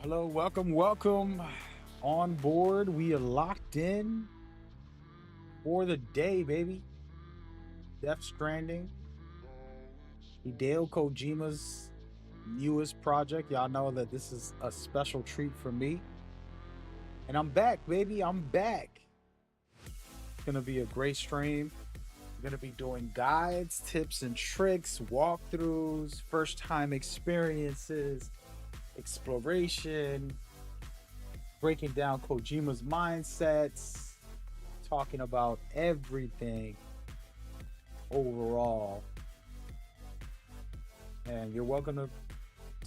Hello, welcome on board. We are locked in for the day, baby. Death Stranding, Hideo Kojima's newest project. Y'all know that this is a special treat for me. And I'm back, baby. I'm back. It's gonna be a great stream. I'm gonna be doing guides, tips and tricks, walkthroughs, first time experiences, exploration, breaking down Kojima's mindsets, talking about everything overall. And you're welcome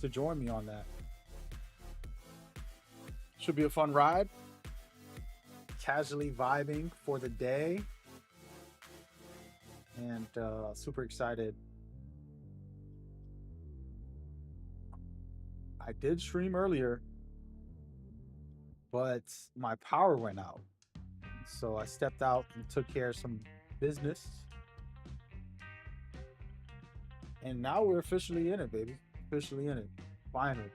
to join me on that. Should be a fun ride. Casually vibing for the day. And super excited. I did stream earlier, but my power went out. So I stepped out and took care of some business. And now we're officially in it, baby. Officially in it. Finally.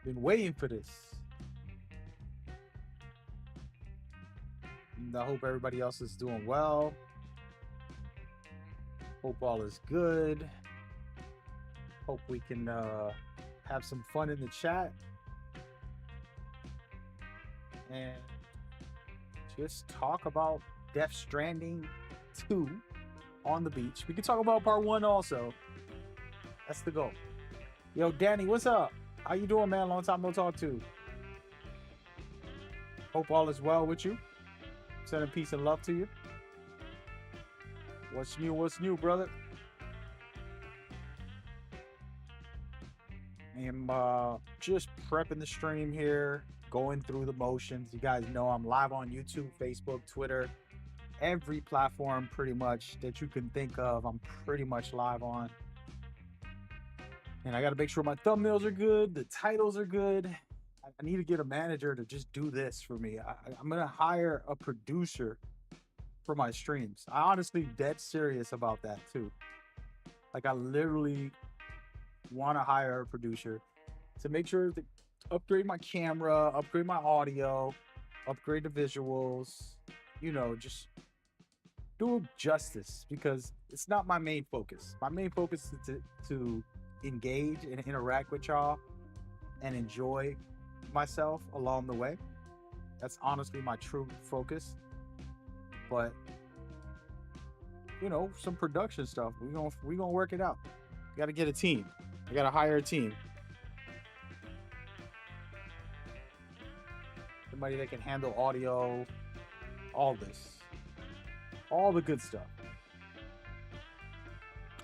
Been waiting for this. And I hope everybody else is doing well. Hope all is good. Hope we can have some fun in the chat. And just talk about Death Stranding 2 on the beach. We can talk about part 1 also. That's the goal. Yo, Danny, what's up? How you doing, man? Long time no talk to. Hope all is well with you. Sending peace and love to you. What's new? What's new, brother? I'm just prepping the stream here, going through the motions. You guys know I'm live on YouTube, Facebook, Twitter, every platform pretty much that you can think of. I'm pretty much live on. And I got to make sure my thumbnails are good, the titles are good. I need to get a manager to just do this for me. I'm going to hire a producer for my streams. I honestly dead serious about that too. Like I literally want to hire a producer to make sure to upgrade my camera, upgrade my audio, upgrade the visuals, just do justice because it's not my main focus. My main focus is to engage and interact with y'all and enjoy myself along the way. That's honestly my true focus. But some production stuff. We gonna work it out. We gotta get a team. I gotta hire a team. Somebody that can handle audio, all this. All the good stuff.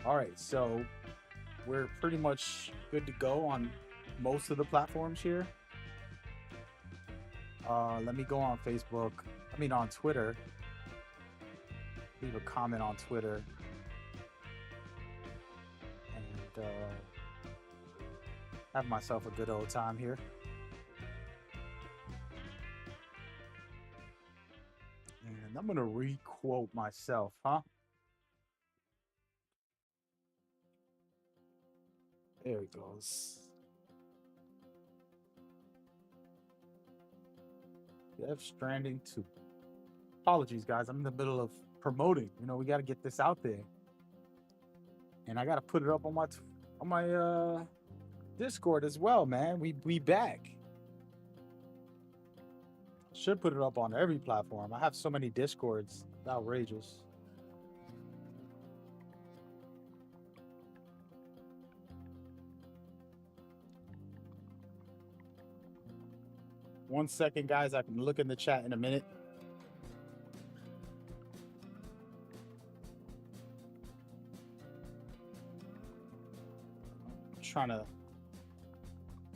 All right, so we're pretty much good to go on most of the platforms here. Let me go on Facebook. On Twitter. Leave a comment on Twitter. And have myself a good old time here. And I'm going to re-quote myself, huh? There it goes. Death Stranding 2. Apologies, guys. I'm in the middle of promoting. We got to get this out there. And I got to put it up on my Discord as well, man. We back. Should put it up on every platform. I have so many Discords. It's outrageous. One second, guys. I can look in the chat in a minute. I'm trying to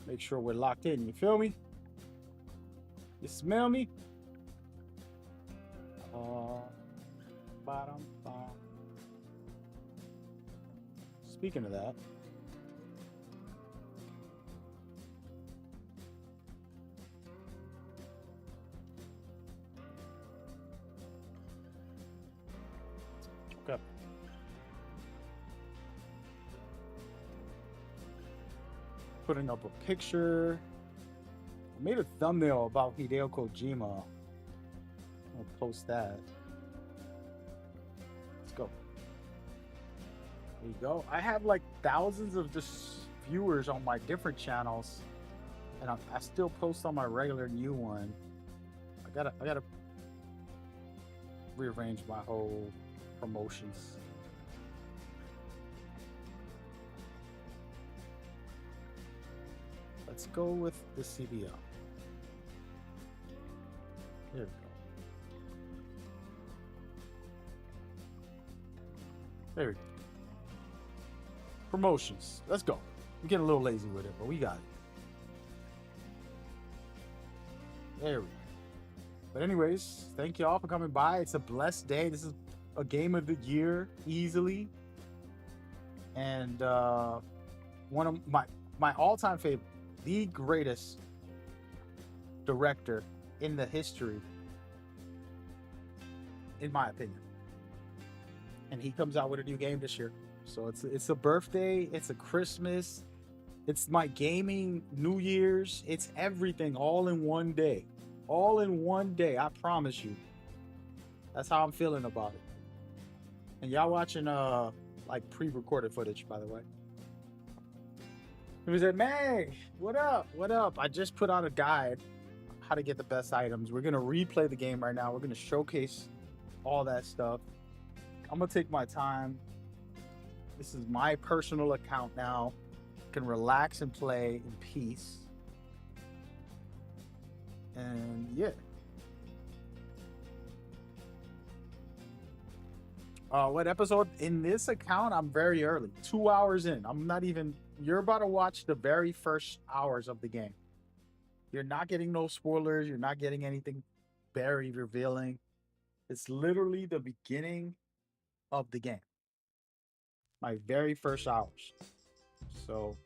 make sure we're locked in. You feel me? You smell me? Bottom. Speaking of that, okay. putting up a picture. I made a thumbnail about Hideo Kojima. I'll post that. Let's go. There you go. I have like thousands of just viewers on my different channels, and I still post on my regular new one. I gotta rearrange my whole promotions. Let's go with the CBO. There we go. There we go. Promotions. Let's go. We're getting a little lazy with it, but we got it. There we go. But anyways, thank y'all for coming by. It's a blessed day. This is a game of the year easily. And one of my all-time favorite, the greatest director in the history, in my opinion. And he comes out with a new game this year. So it's a birthday, it's a Christmas, it's my gaming New Year's, it's everything all in one day. All in one day, I promise you. That's how I'm feeling about it. And y'all watching like pre-recorded footage, by the way. He was like, Meg, what up? What up? I just put out a guide how to get the best items. We're gonna replay the game right now. We're gonna showcase all that stuff. I'm gonna take my time. This is my personal account now. Can relax and play in peace. And yeah. What episode? In this account, I'm very early. 2 hours in. I'm not even... You're about to watch the very first hours of the game. You're not getting no spoilers. You're not getting anything very revealing. It's literally the beginning of the game. My very first hours. So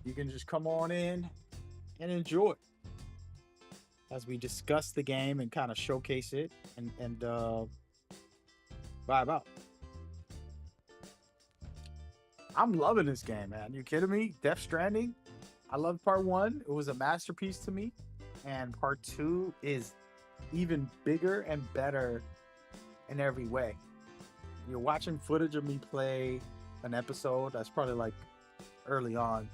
you can just come on in and enjoy as we discuss the game and kind of showcase it and vibe out. I'm loving this game, man. You kidding me? Death Stranding. I loved part 1. It was a masterpiece to me. And part 2 is even bigger and better in every way. You're watching footage of me play an episode that's probably like early on.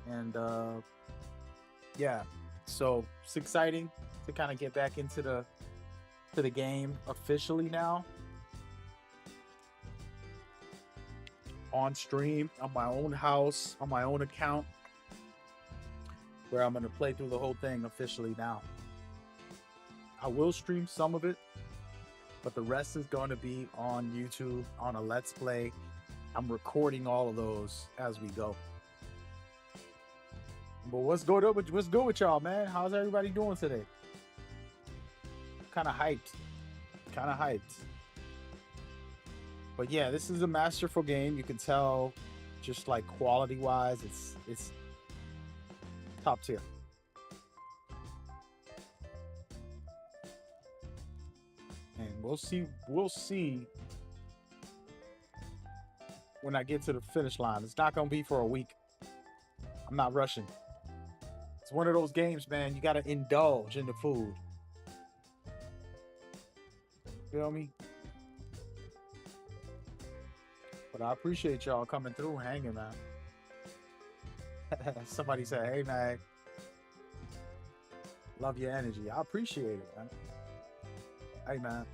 And yeah, so it's exciting to kind of get back into the game officially now. On stream, on my own house, on my own account, where I'm going to play through the whole thing officially now. I will stream some of it, but the rest is going to be on YouTube on a Let's Play. I'm recording all of those as we go. But what's good with y'all, man? How's everybody doing today? Kind of hyped. But yeah, this is a masterful game. You can tell, just like quality-wise, it's top tier. And we'll see when I get to the finish line. It's not gonna be for a week. I'm not rushing. It's one of those games, man. You gotta indulge in the food. Feel me? But I appreciate y'all coming through, hanging, man. Somebody said, hey, man. Love your energy. I appreciate it, man. Hey, man.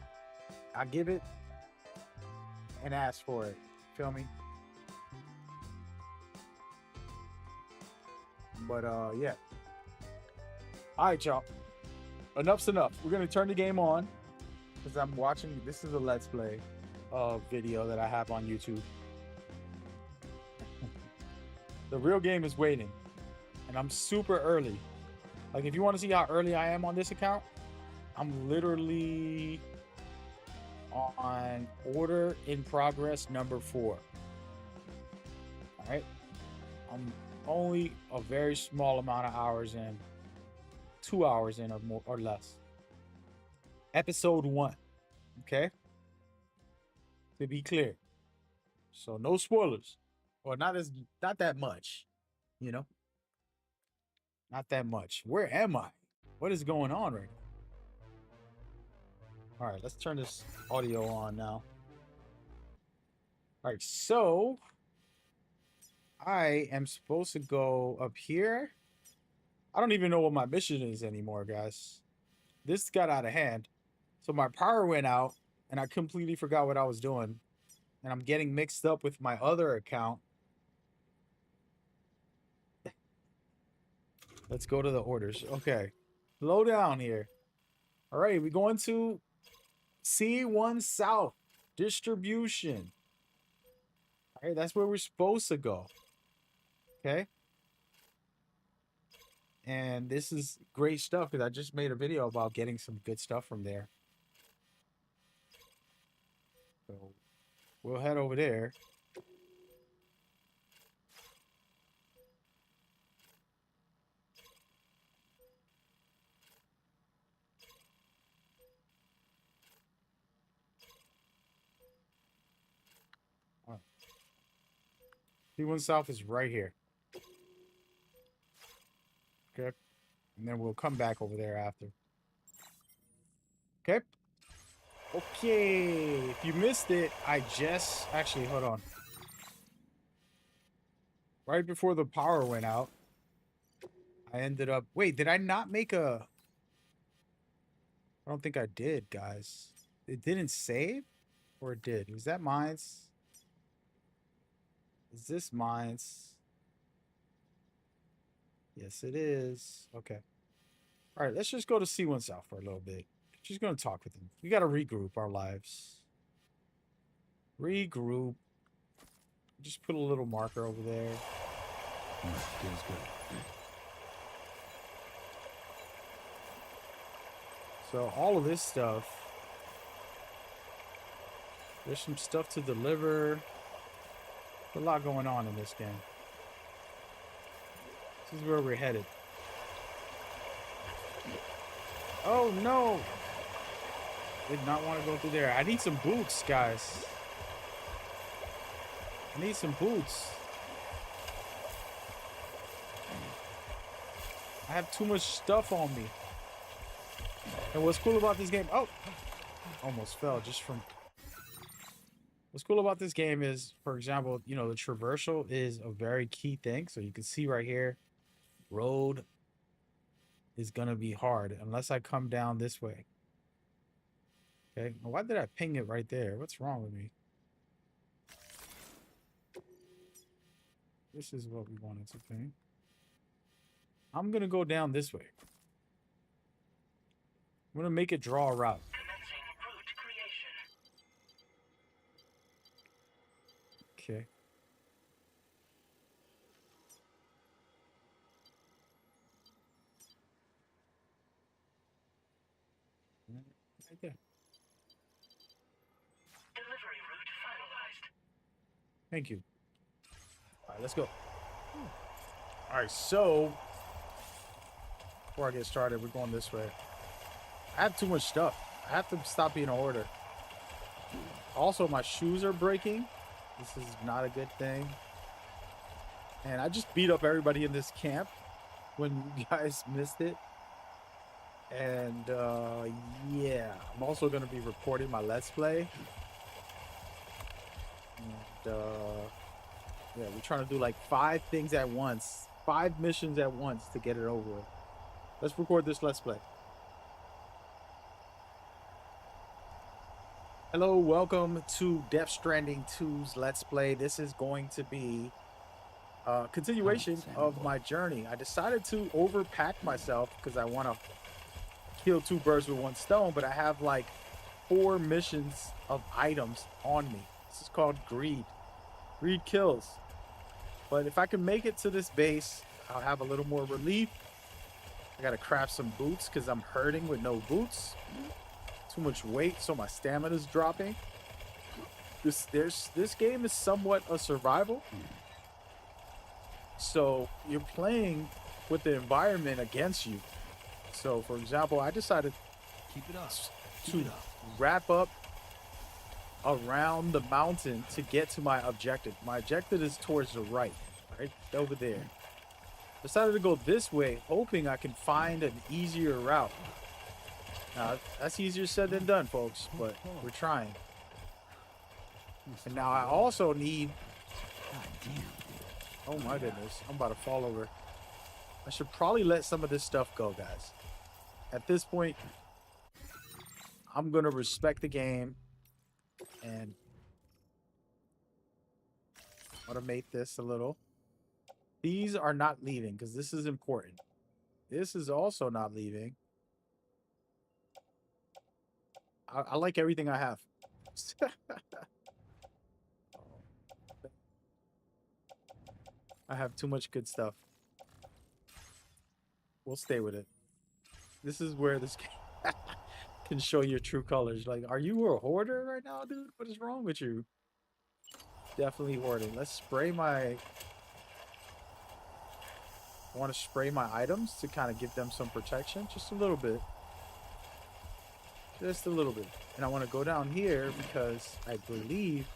I give it and ask for it. Feel me? But, yeah. All right, y'all. Enough's enough. We're going to turn the game on because I'm watching. This is a Let's Play video that I have on YouTube. The real game is waiting, and I'm super early. Like, if you want to see how early I am on this account, I'm literally on order in progress number 4. All right, I'm only a very small amount of hours in, 2 hours in or more or less. Episode 1. Okay, to be clear, so no spoilers. Or not that much, you know? Not that much. Where am I? What is going on right now? All right, let's turn this audio on now. All right, so I am supposed to go up here. I don't even know what my mission is anymore, guys. This got out of hand. So my power went out and I completely forgot what I was doing. And I'm getting mixed up with my other account. Let's go to the orders. Okay. Slow down here. All right, we going to C1 South distribution. All right, that's where we're supposed to go. Okay. And this is great stuff because I just made a video about getting some good stuff from there. So we'll head over there. C1 South is right here. Okay. And then we'll come back over there after. Okay. Okay. If you missed it, I just... Actually, hold on. Right before the power went out, I ended up... Wait, did I not make a... I don't think I did, guys. It didn't save? Or it did? Was that mines? Is this mines? Yes, it is. Okay. All right, let's just go to C1 South for a little bit. Just going to talk with him. We got to regroup our lives. Regroup. Just put a little marker over there. Feels good. So all of this stuff. There's some stuff to deliver. There's a lot going on in this game. This is where we're headed. Oh no! Did not want to go through there. I need some boots, guys. I need some boots. I have too much stuff on me. And what's cool about this game... Oh! Almost fell just from... What's cool about this game is, for example, you know, the traversal is a very key thing. So you can see right here, road is going to be hard unless I come down this way. Okay. Why did I ping it right there? What's wrong with me? This is what we wanted to ping. I'm going to go down this way. I'm going to make it draw a route. Okay. Right there. Delivery route finalized. Thank you. All right, let's go. All right, so before I get started, we're going this way. I have too much stuff. I have to stop being in order. Also, my shoes are breaking. This is not a good thing. And I just beat up everybody in this camp when you guys missed it. And yeah, I'm also going to be recording my Let's Play. And yeah, we're trying to do like 5 things at once. 5 missions at once to get it over with. Let's record this Let's Play. Hello, welcome to Death Stranding 2's Let's Play. This is going to be a continuation of my journey. I decided to overpack myself because I want to kill 2 birds with 1 stone, but I have like 4 missions of items on me. This is called greed. Greed kills. But if I can make it to this base, I'll have a little more relief. I gotta craft some boots because I'm hurting with no boots. Too much weight, so my stamina's dropping. This game is somewhat a survival. So you're playing with the environment against you. So for example, I decided Keep it up. to wrap up around the mountain to get to my objective. My objective is towards the right over there. Decided to go this way, hoping I can find an easier route. Now, that's easier said than done, folks, but we're trying. And now I also need... God damn. Oh my goodness, I'm about to fall over. I should probably let some of this stuff go, guys. At this point, I'm going to respect the game and automate this a little. These are not leaving because this is important. This is also not leaving. I like everything I have. I have too much good stuff. We'll stay with it. This is where this game can show your true colors. Like, are you a hoarder right now, dude? What is wrong with you? Definitely hoarding. Let's spray my... I want to spray my items to kind of give them some protection. Just a little bit. Just a little bit. And I want to go down here because I believe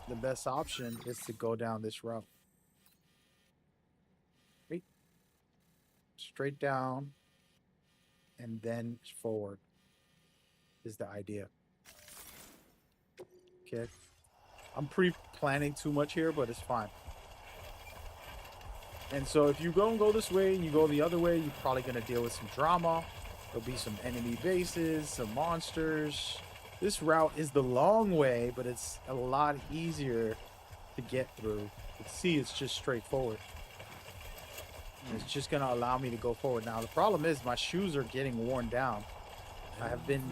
the best option is to go down this route. Right? Straight down and then forward is the idea. Okay. I'm pre-planning too much here, but it's fine. And so if you go this way and you go the other way, you're probably going to deal with some drama. There'll be some enemy bases, some monsters. This route is the long way, but it's a lot easier to get through. You can see it's just straightforward. And it's just going to allow me to go forward. Now, the problem is my shoes are getting worn down. I have been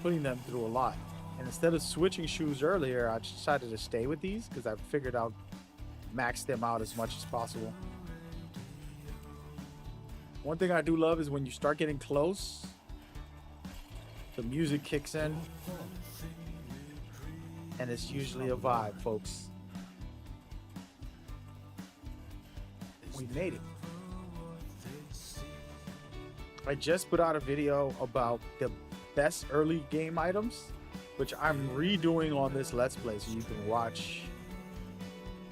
putting them through a lot. And instead of switching shoes earlier, I decided to stay with these because I figured I'll max them out as much as possible. One thing I do love is when you start getting close, the music kicks in, and it's usually a vibe, folks. We made it. I just put out a video about the best early game items, which I'm redoing on this Let's Play, so you can watch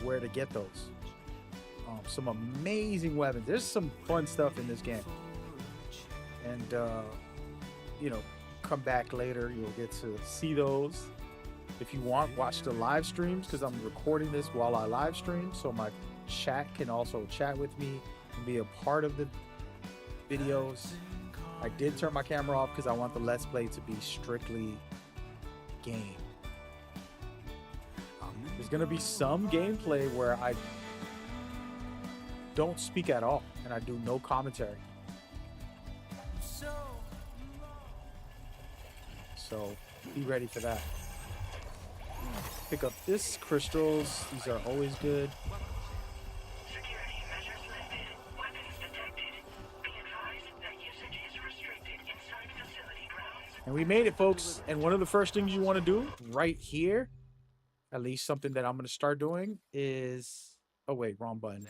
where to get those. Some amazing weapons. There's some fun stuff in this game. And, you know, come back later. You'll get to see those. If you want, watch the live streams because I'm recording this while I live stream. So my chat can also chat with me and be a part of the videos. I did turn my camera off because I want the Let's Play to be strictly game. There's going to be some gameplay where I don't speak at all and I do no commentary. So be ready for that. Pick up this crystals. These are always good. Security measures lifted. Weapons detected. Be advised that usage is restricted inside facility grounds. And we made it, folks. And one of the first things you want to do right here, at least something that I'm going to start doing is... Oh, wait, wrong button.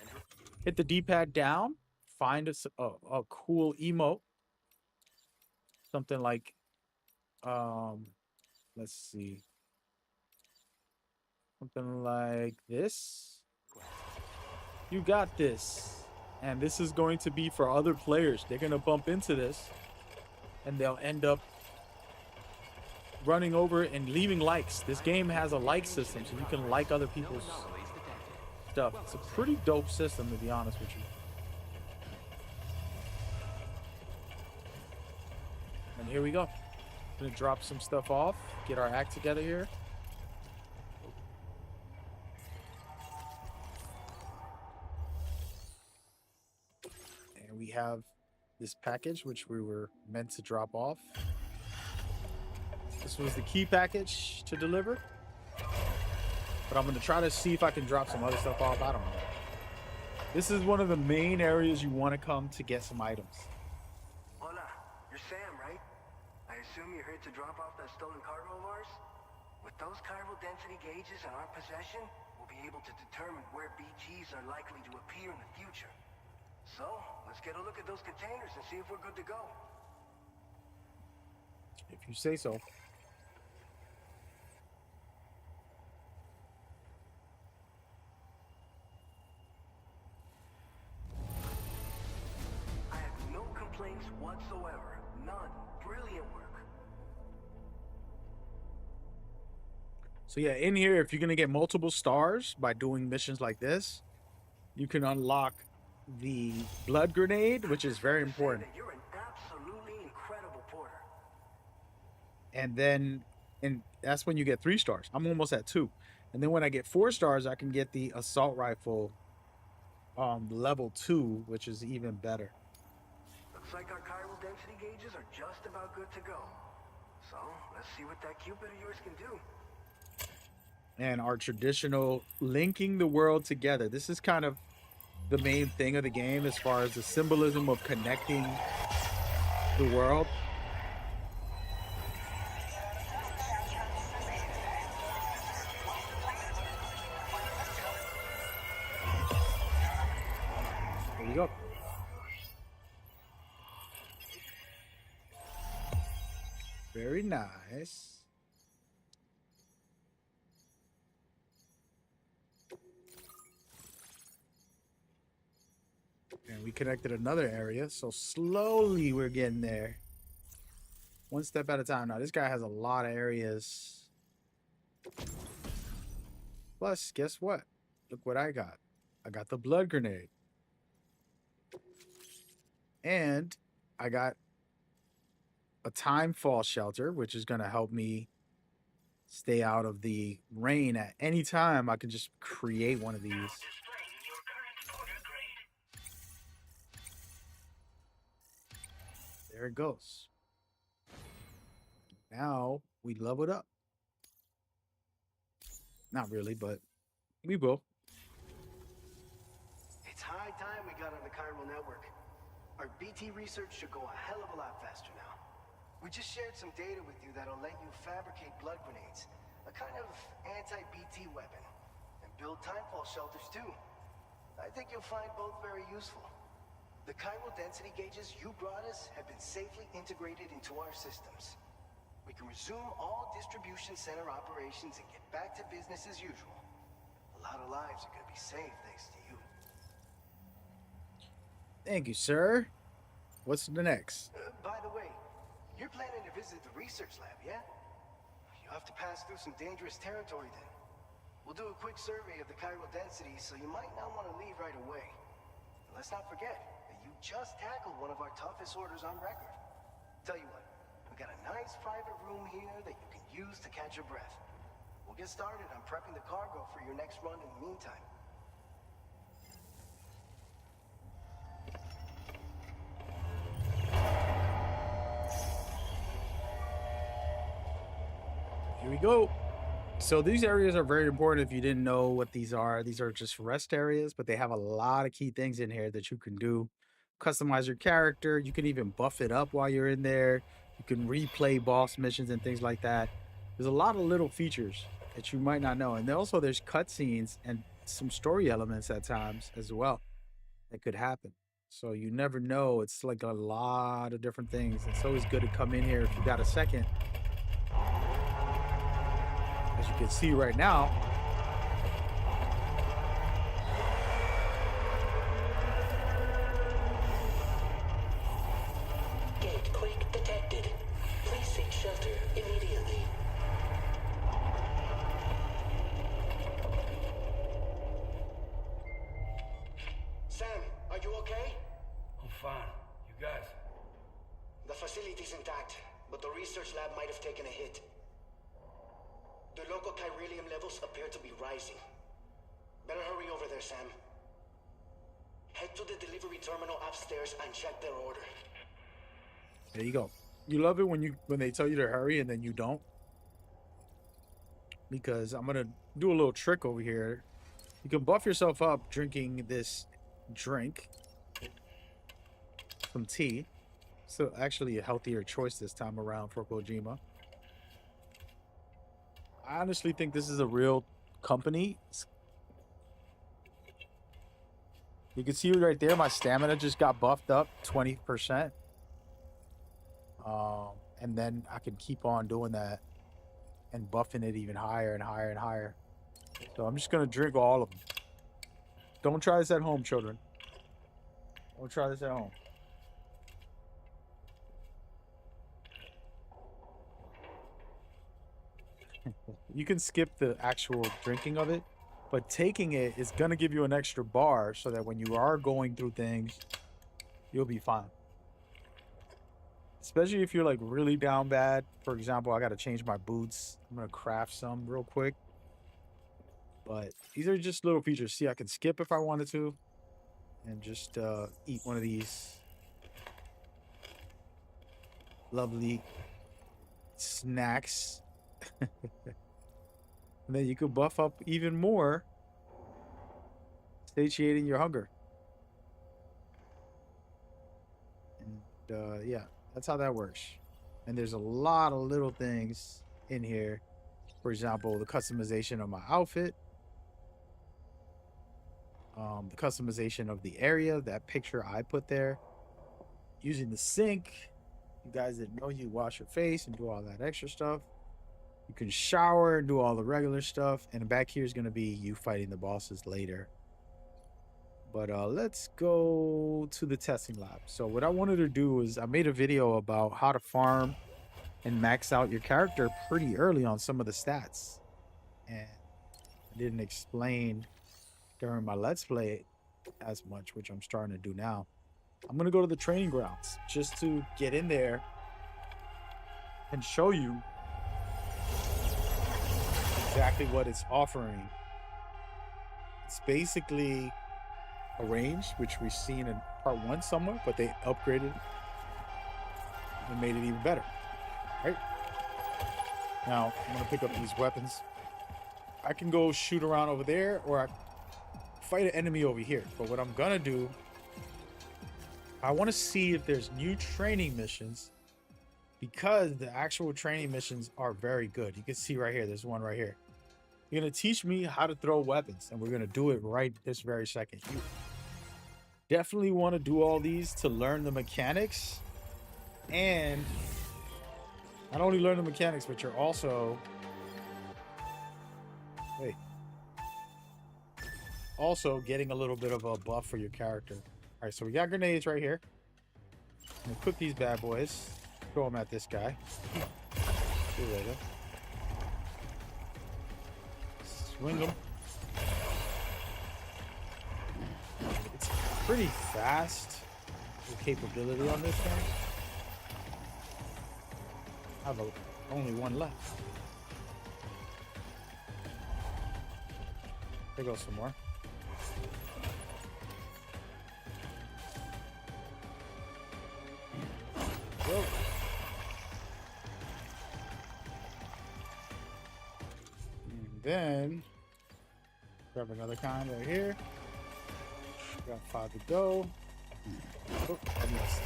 Hit the D-pad down. Find a cool emote. Something like... let's see. Something like this. You got this. And this is going to be for other players. They're going to bump into this. And they'll end up running over and leaving likes. This game has a like system, so you can like other people's stuff. It's a pretty dope system, to be honest with you. And here we go. Gonna drop some stuff off, get our act together here. And we have this package, which we were meant to drop off. This was the key package to deliver. But I'm going to try to see if I can drop some other stuff off. I don't know. This is one of the main areas you want to come to get some items. Hola, you're Sam, right? I assume you're here to drop off that stolen cargo of ours? With those chiral density gauges in our possession, we'll be able to determine where BGs are likely to appear in the future. So, let's get a look at those containers and see if we're good to go. If you say so. whatsoever. None. Brilliant work. So yeah, in here, if you're gonna get multiple stars by doing missions like this, you can unlock the blood grenade, which is very Just say important. that you're an absolutely incredible porter. And then, and that's when you get 3 stars. I'm almost at 2. And then when I get 4 stars, I can get the assault rifle, level 2, which is even better. Looks like our chiral density gauges are just about good to go. So, let's see what that Cupid of yours can do. And our traditional linking the world together. This is kind of the main thing of the game as far as the symbolism of connecting the world. There you go. Very nice. And we connected another area, so slowly we're getting there. One step at a time. Now, this guy has a lot of areas. Plus, guess what? Look what I got. I got the blood grenade. And I got a time fall shelter, which is going to help me stay out of the rain at any time. I can just create one of these. Now displaying your current porter grade. There it goes. Now we leveled up. Not really, but we will. It's high time we got on the chiral network. Our BT research should go a hell of a lot faster now. We just shared some data with you that'll let you fabricate blood grenades, a kind of anti-BT weapon, and build timefall shelters too. I think you'll find both very useful. The chiral density gauges you brought us have been safely integrated into our systems. We can resume all distribution center operations and get back to business as usual. A lot of lives are going to be saved thanks to you. Thank you, sir. What's the next? By the way, you're planning to visit the research lab, yeah? You'll have to pass through some dangerous territory then. We'll do a quick survey of the chiral density, so you might not want to leave right away. And let's not forget that you just tackled one of our toughest orders on record. Tell you what, we got a nice private room here that you can use to catch your breath. We'll get started on prepping the cargo for your next run in the meantime. Here we go. So these areas are very important if you didn't know what these are. These are just rest areas, but they have a lot of key things in here that you can do. Customize your character. You can even buff it up while you're in there. You can replay boss missions and things like that. There's a lot of little features that you might not know. And then also there's cutscenes and some story elements at times as well that could happen. So you never know. It's like a lot of different things. It's always good to come in here if you got a second. As you can see right now, Gate quake detected. Please seek shelter immediately. Sam, are you okay? I'm fine. You guys? The facility's intact, but the research lab might have taken a hit. The local chiralium levels appear to be rising. Better hurry over there, Sam. Head to the delivery terminal upstairs and check their order. there you go. You love it when they tell you to hurry and then you don't. Because I'm gonna do a little trick over here. You can buff yourself up drinking this drink. Some tea. So actually a healthier choice this time around for Kojima. I honestly think this is a real company. You can see right there, my stamina just got buffed up 20%. And then I can keep on doing that and buffing it even higher and higher and higher. So I'm just going to drink all of them. Don't try this at home, children. Don't try this at home. You can skip the actual drinking of it, but taking it is going to give you an extra bar so that when you are going through things, you'll be fine. Especially if you're like really down bad. For example, I got to change my boots. I'm going to craft some real quick. But these are just little features. See, I can skip if I wanted to and just eat one of these lovely snacks. And then you could buff up even more, satiating your hunger. And yeah, that's how that works. And there's a lot of little things in here. For example, the customization of my outfit, the customization of the area, that picture I put there, using the sink. You guys didn't know you wash your face and do all that extra stuff. You can shower and do all the regular stuff. And back here is going to be you fighting the bosses later. But let's go to the testing lab. So what I wanted to do is I made a video about how to farm and max out your character pretty early on some of the stats. And I didn't explain during my Let's Play as much, which I'm starting to do now. I'm going to go to the training grounds just to get in there and show you exactly what it's offering. It's basically a range, which we've seen in part 1 somewhat, but they upgraded and made it even better. Right? Now, I'm going to pick up these weapons. I can go shoot around over there, or I fight an enemy over here. But what I'm going to do, I want to see if there's new training missions, because the actual training missions are very good. You can see right here, there's one right here. You're going to teach me how to throw weapons, and we're going to do it right this very second. You definitely want to do all these to learn the mechanics, and not only learn the mechanics, but you're also also getting a little bit of a buff for your character. All right, so we got grenades right here. I'm gonna cook these bad boys, throw them at this guy. See you later. Swing them. It's pretty fast, the capability on this thing. I have only one left. There goes some more. Whoa. And then grab another kind right here. Got 5 to go. Oh, I missed.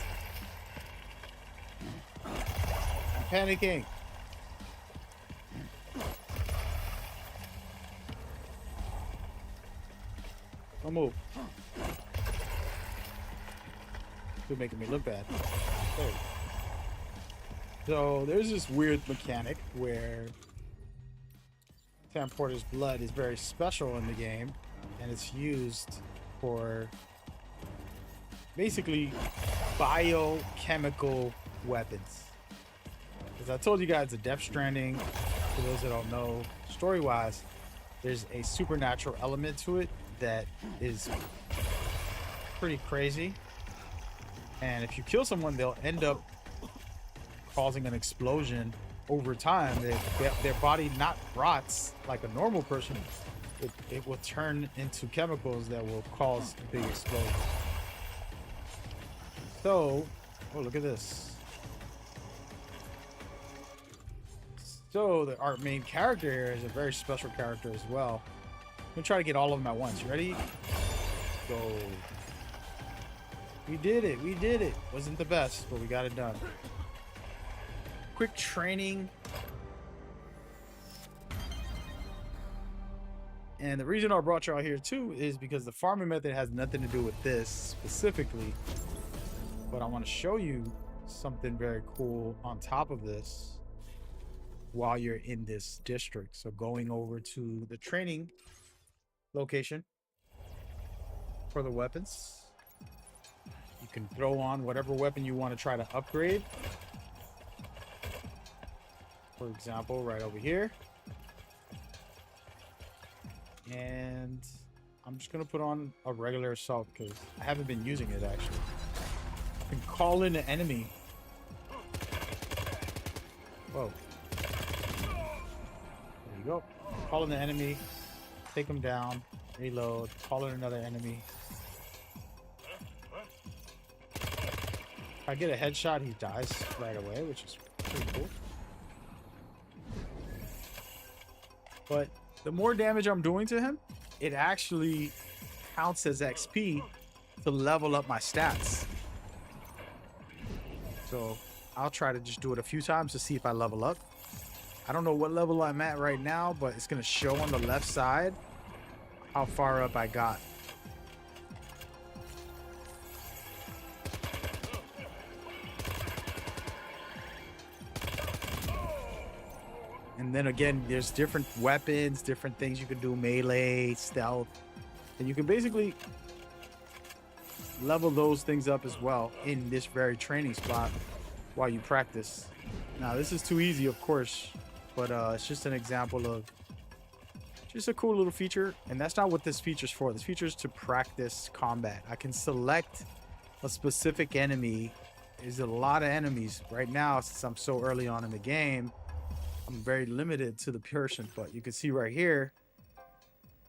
I'm panicking. Don't move. You're making me look bad. There. So there's this weird mechanic where Sam Porter's blood is very special in the game, and it's used for basically biochemical weapons. As I told you guys, the Death Stranding, for those that don't know, story-wise, there's a supernatural element to it that is pretty crazy. And if you kill someone, they'll end up causing an explosion over time. Their body not rots like a normal person. It will turn into chemicals that will cause a big explosion. So, oh, look at this. So our main character here is a very special character as well. I'm gonna try to get all of them at once. You ready? Go. We did it. We did it. Wasn't the best, but we got it done. Quick training. And the reason I brought y'all here too is because the farming method has nothing to do with this specifically, but I want to show you something very cool on top of this while you're in this district. So going over to the training location for the weapons, you can throw on whatever weapon you want to try to upgrade. For example, right over here, And I'm just gonna put on a regular assault because I haven't been using it actually. I can call in an enemy. Whoa. There you go. Call in the enemy, take him down, reload, call in another enemy. If I get a headshot, he dies right away, which is pretty cool. But the more damage I'm doing to him, it actually counts as XP to level up my stats. So I'll try to just do it a few times to see if I level up. I don't know what level I'm at right now, but it's going to show on the left side how far up I got. And then again, there's different weapons, different things you can do, melee, stealth. And you can basically level those things up as well in this very training spot while you practice. Now, this is too easy, of course, but it's just an example of just a cool little feature. And that's not what this feature's for. This feature is to practice combat. I can select a specific enemy. There's a lot of enemies right now since I'm so early on in the game. I'm very limited to the person, but you can see right here,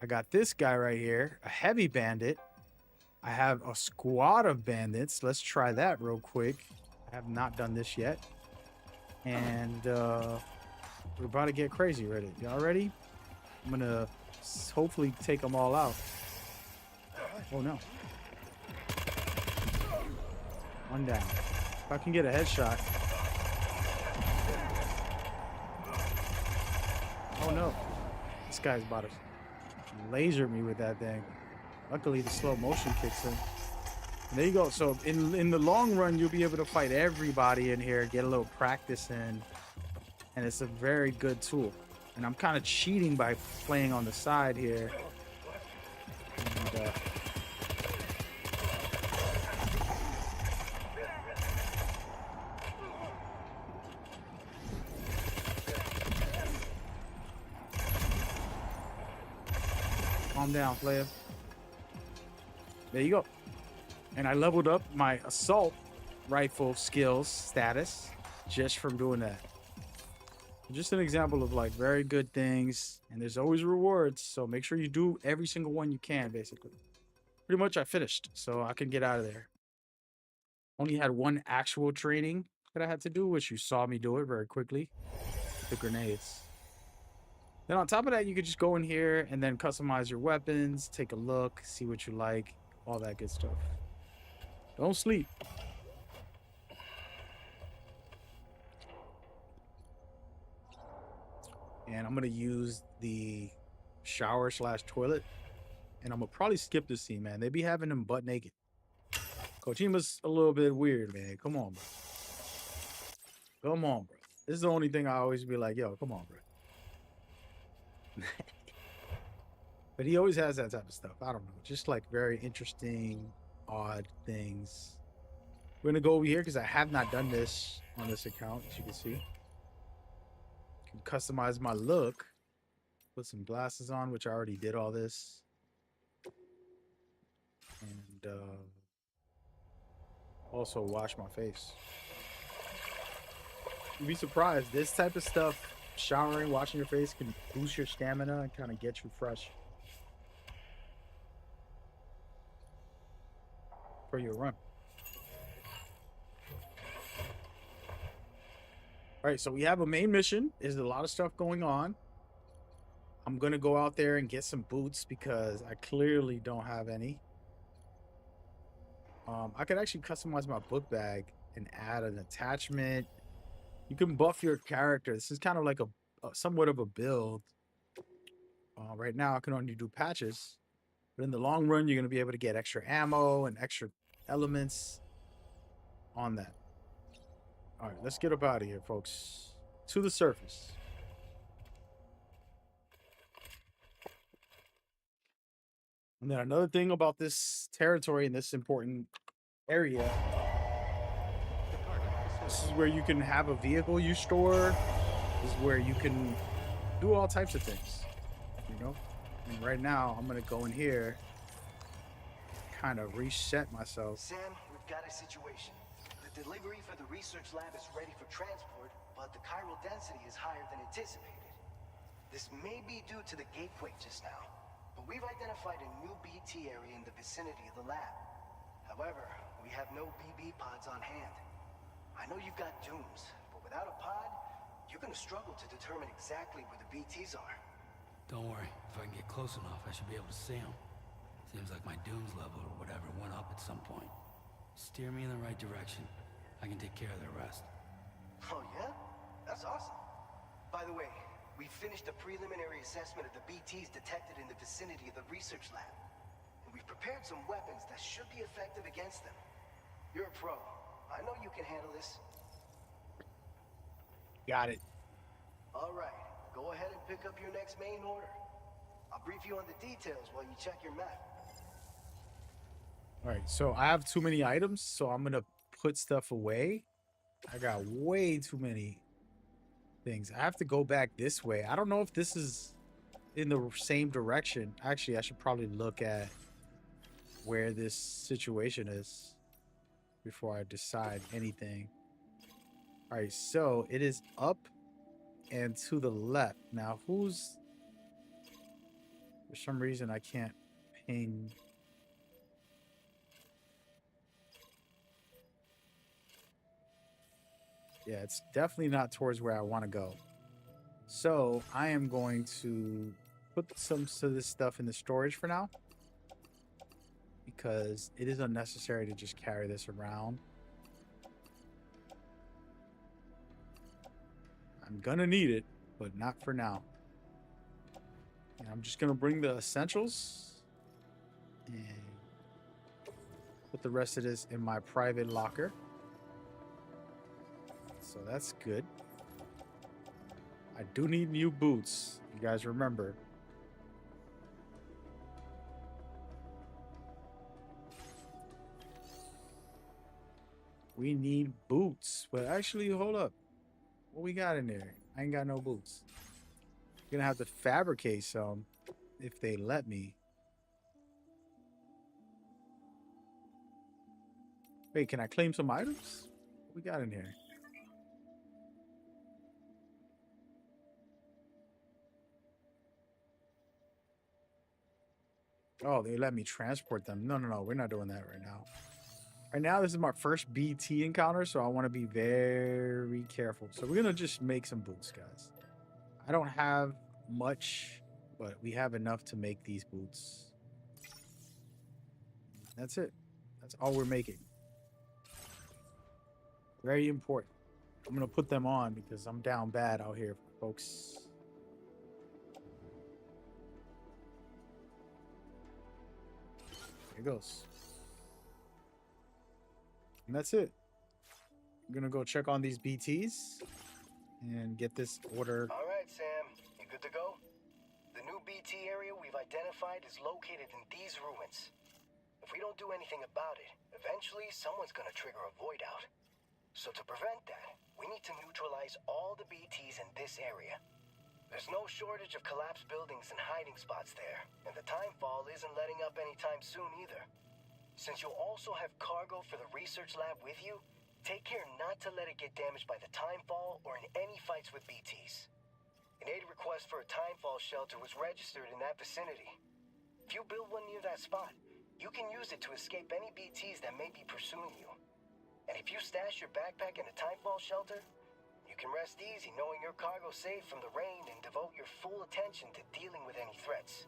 I got this guy right here, a heavy bandit. I have a squad of bandits. Let's try that real quick. I have not done this yet. And we're about to get crazy ready. Y'all ready? I'm gonna hopefully take them all out. Oh no. One down. If I can get a headshot. Oh no, this guy's about to laser me with that thing. Luckily the slow motion kicks in. And there you go. So in the long run, you'll be able to fight everybody in here, get a little practice in, and it's a very good tool. And I'm kind of cheating by playing on the side here. And, calm down, player. There you go. And I leveled up my assault rifle skills status just from doing that. Just an example of like very good things, and there's always rewards, so make sure you do every single one you can. Basically, pretty much I finished, so I can get out of there. Only had one actual training that I had to do, which you saw me do it very quickly, the grenades. Then on top of that, you could just go in here and then customize your weapons, take a look, see what you like, all that good stuff. Don't sleep. And I'm going to use the shower / toilet. And I'm going to probably skip this scene, man. They be having them butt naked. Kojima's a little bit weird, man. Come on, bro. Come on, bro. This is the only thing I always be like, yo, come on, bro. But he always has that type of stuff. I don't know. Just like very interesting, odd things. We're going to go over here because I have not done this on this account, as you can see. Can customize my look. Put some glasses on, which I already did all this. And also wash my face. You'd be surprised. This type of stuff, showering, washing your face, can boost your stamina and kind of get you fresh for your run. All right, so we have a main mission. There's a lot of stuff going on. I'm going to go out there and get some boots because I clearly don't have any. I could actually customize my book bag and add an attachment. You can buff your character. This is kind of like a somewhat of a build. Right now, I can only do patches. But in the long run, you're going to be able to get extra ammo and extra elements on that. All right, let's get up out of here, folks. To the surface. And then another thing about this territory in this important area, this is where you can have a vehicle you store. This is where you can do all types of things, you know? And right now, I'm gonna go in here, kind of reset myself. Sam, we've got a situation. The delivery for the research lab is ready for transport, but the chiral density is higher than anticipated. This may be due to the gateway just now, but we've identified a new BT area in the vicinity of the lab. However, we have no BB pods on hand. I know you've got dooms, but without a pod, you're gonna struggle to determine exactly where the BTs are. Don't worry. If I can get close enough, I should be able to see them. Seems like my dooms level or whatever went up at some point. Steer me in the right direction. I can take care of the rest. Oh yeah? That's awesome. By the way, we finished a preliminary assessment of the BTs detected in the vicinity of the research lab. And we've prepared some weapons that should be effective against them. You're a pro. I know you can handle this. Got it. All right, go ahead and pick up your next main order. I'll brief you on the details while you check your map. All right, so I have too many items, so I'm gonna put stuff away. I got way too many things. I have to go back this way. I don't know if this is in the same direction. Actually, I should probably look at where this situation is before I decide anything. All right, so it is up and to the left. Now, who's... For some reason, I can't ping... Yeah, it's definitely not towards where I want to go. So I am going to put some of this stuff in the storage for now, because it is unnecessary to just carry this around. I'm gonna need it, but not for now. And I'm just gonna bring the essentials and put the rest of this in my private locker. So that's good. I do need new boots. You guys remember. We need boots. But actually, hold up. What we got in there? I ain't got no boots. Gonna have to fabricate some if they let me. Wait, can I claim some items? What we got in here? Oh, they let me transport them. No, we're not doing that right now. Right now, this is my first BT encounter, so I want to be very careful. So we're going to just make some boots, guys. I don't have much, but we have enough to make these boots. That's it. That's all we're making. Very important. I'm going to put them on because I'm down bad out here, folks. There it goes. And that's it. I'm gonna go check on these BTs and get this order. All right, Sam. You good to go? The new BT area we've identified is located in these ruins. If we don't do anything about it, eventually someone's gonna trigger a void out. So to prevent that, we need to neutralize all the BTs in this area. There's no shortage of collapsed buildings and hiding spots there, and the timefall isn't letting up anytime soon either. Since you'll also have cargo for the research lab with you, take care not to let it get damaged by the timefall or in any fights with BTs. An aid request for a timefall shelter was registered in that vicinity. If you build one near that spot, you can use it to escape any BTs that may be pursuing you. And if you stash your backpack in a timefall shelter, you can rest easy knowing your cargo's safe from the rain and devote your full attention to dealing with any threats.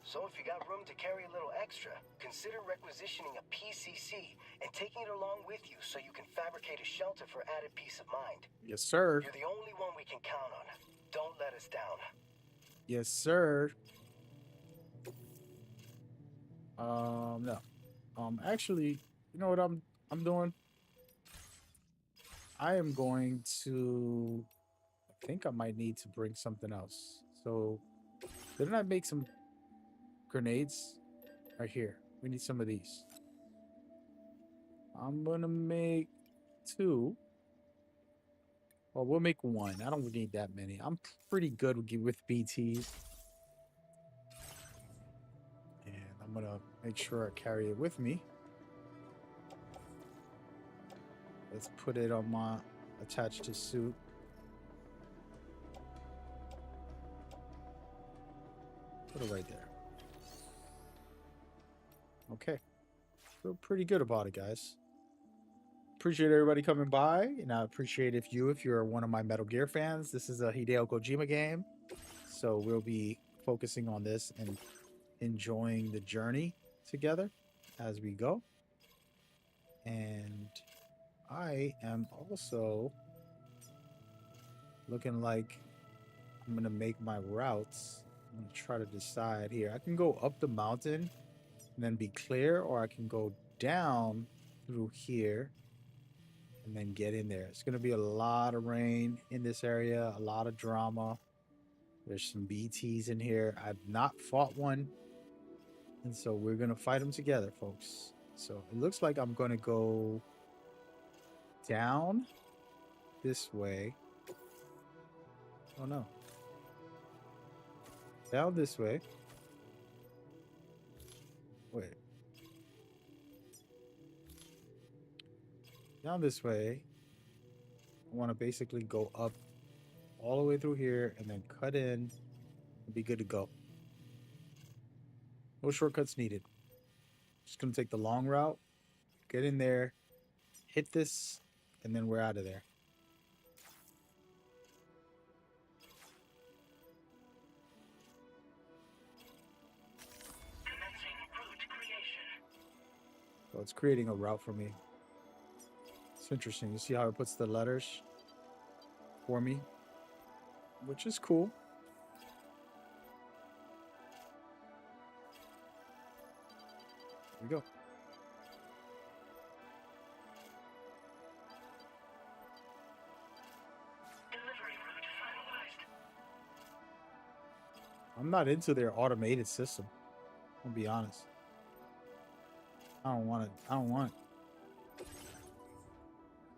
So if you got room to carry a little extra, consider requisitioning a PCC and taking it along with you so you can fabricate a shelter for added peace of mind. Yes, sir. You're the only one we can count on. Don't let us down. Yes, sir. No. Actually, you know what I'm doing? I am going to... I think I might need to bring something else. So, didn't I make some grenades? Right here. We need some of these. I'm gonna make 2. Well, we'll make 1. I don't need that many. I'm pretty good with BTs. I'm gonna make sure I carry it with me. Let's put it on my attached to suit. Put it right there. Okay. Feel pretty good about it, guys. Appreciate everybody coming by, and I appreciate if you're one of my Metal Gear fans. This is a Hideo Kojima game, so we'll be focusing on this and enjoying the journey together as we go. And I am also looking like I'm gonna make my routes. I'm gonna try to decide here. I can go up the mountain and then be clear, or I can go down through here and then get in there. It's gonna be a lot of rain in this area, a lot of drama. There's some BTs in here. I've not fought one, and so we're gonna fight them together, folks. So it looks like I'm gonna go down this way. Oh no. Down this way. Wait. Down this way. I want to basically go up all the way through here and then cut in and be good to go. No shortcuts needed. Just gonna take the long route, get in there, hit this, and then we're out of there. Commencing route creation. So it's creating a route for me. It's interesting. You see how it puts the letters for me, which is cool. Here we go. Delivery route finalized. I'm not into their automated system. I'll be honest. I don't want it. I'm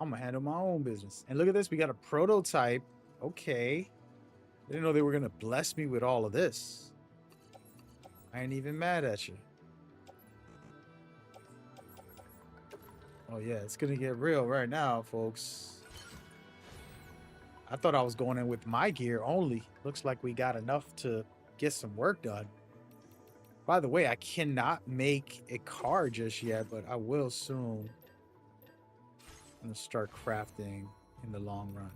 gonna handle my own business. And look at this. We got a prototype. Okay. I didn't know they were gonna bless me with all of this. I ain't even mad at you. Oh yeah, it's gonna get real right now, folks. I thought I was going in with my gear only. Looks like we got enough to get some work done. By the way, I cannot make a car just yet, but I will soon. I'm gonna start crafting in the long run.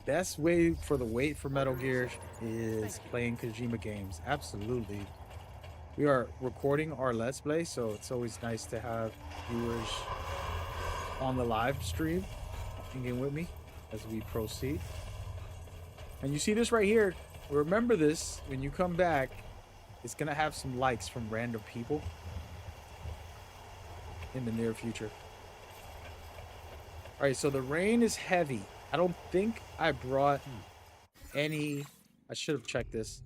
Best way for the wait for Metal Gear is playing Kojima games. Absolutely. We are recording our Let's Play, so it's always nice to have viewers on the live stream hanging with me as we proceed. And you see this right here. Remember this when you come back. It's gonna have some likes from random people in the near future. All right, so the rain is heavy. I don't think I brought any. I should have checked this.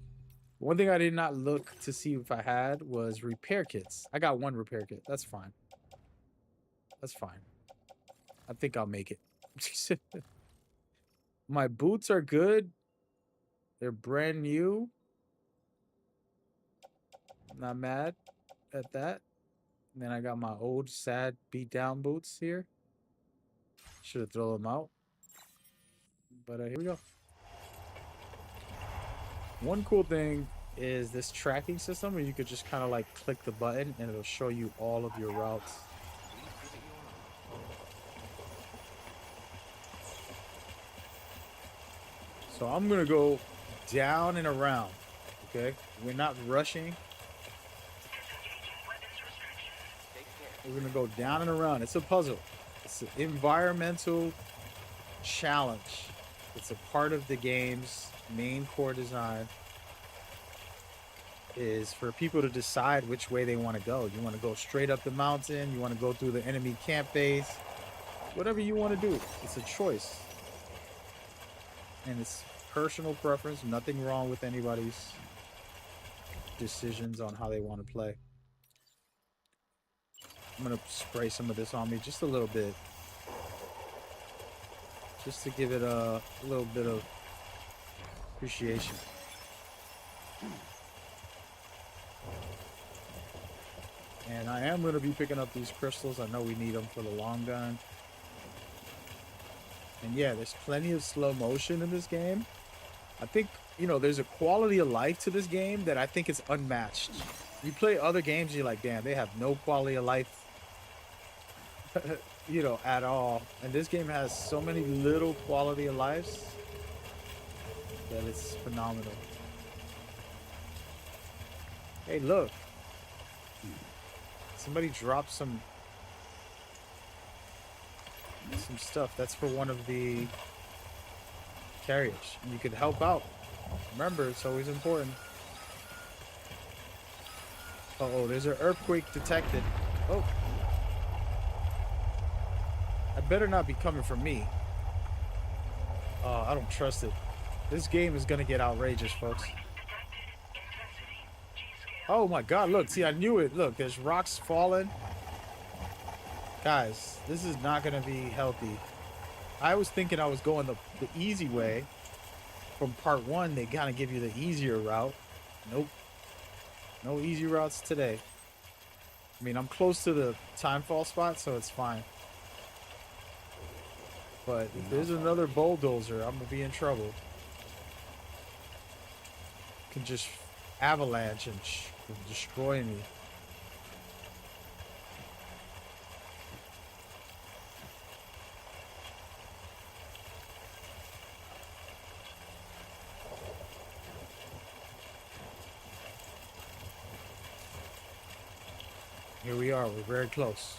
One thing I did not look to see if I had was repair kits. I got one repair kit. That's fine. That's fine. I think I'll make it. My boots are good. They're brand new. I'm not mad at that. And then I got my old, sad, beat down boots here. Should have thrown them out. But here we go. One cool thing is this tracking system where you could just kind of like click the button and it'll show you all of your routes. So I'm going to go down and around. Okay? We're not rushing. We're going to go down and around. It's a puzzle. It's an environmental challenge. It's a part of the game's main core design is for people to decide which way they want to go. You want to go straight up the mountain. You want to go through the enemy camp base. Whatever you want to do. It's a choice. And it's personal preference. Nothing wrong with anybody's decisions on how they want to play. I'm going to spray some of this on me just a little bit. Just to give it a little bit of appreciation. And I am going to be picking up these crystals. I know we need them for the long gun. And yeah, there's plenty of slow motion in this game. I think, you know, there's a quality of life to this game that I think is unmatched. You play other games, you're like, damn, they have no quality of life, you know, at all. And this game has so many little quality of lives that it's phenomenal. Hey, look. Somebody dropped some stuff. That's for one of the carriers. And you could help out. Remember, it's always important. Uh-oh, there's an earthquake detected. Oh. I better not be coming from me. I don't trust it. This game is gonna get outrageous, folks. Oh my god, look, see, I knew it. Look, there's rocks falling. Guys, this is not gonna be healthy. I was thinking I was going the easy way. From part 1, they kind of give you the easier route. Nope. No easy routes today. I mean, I'm close to the timefall spot, so it's fine. But if there's another bulldozer, I'm gonna be in trouble. Can just avalanche and destroy me. Here we are, we're very close.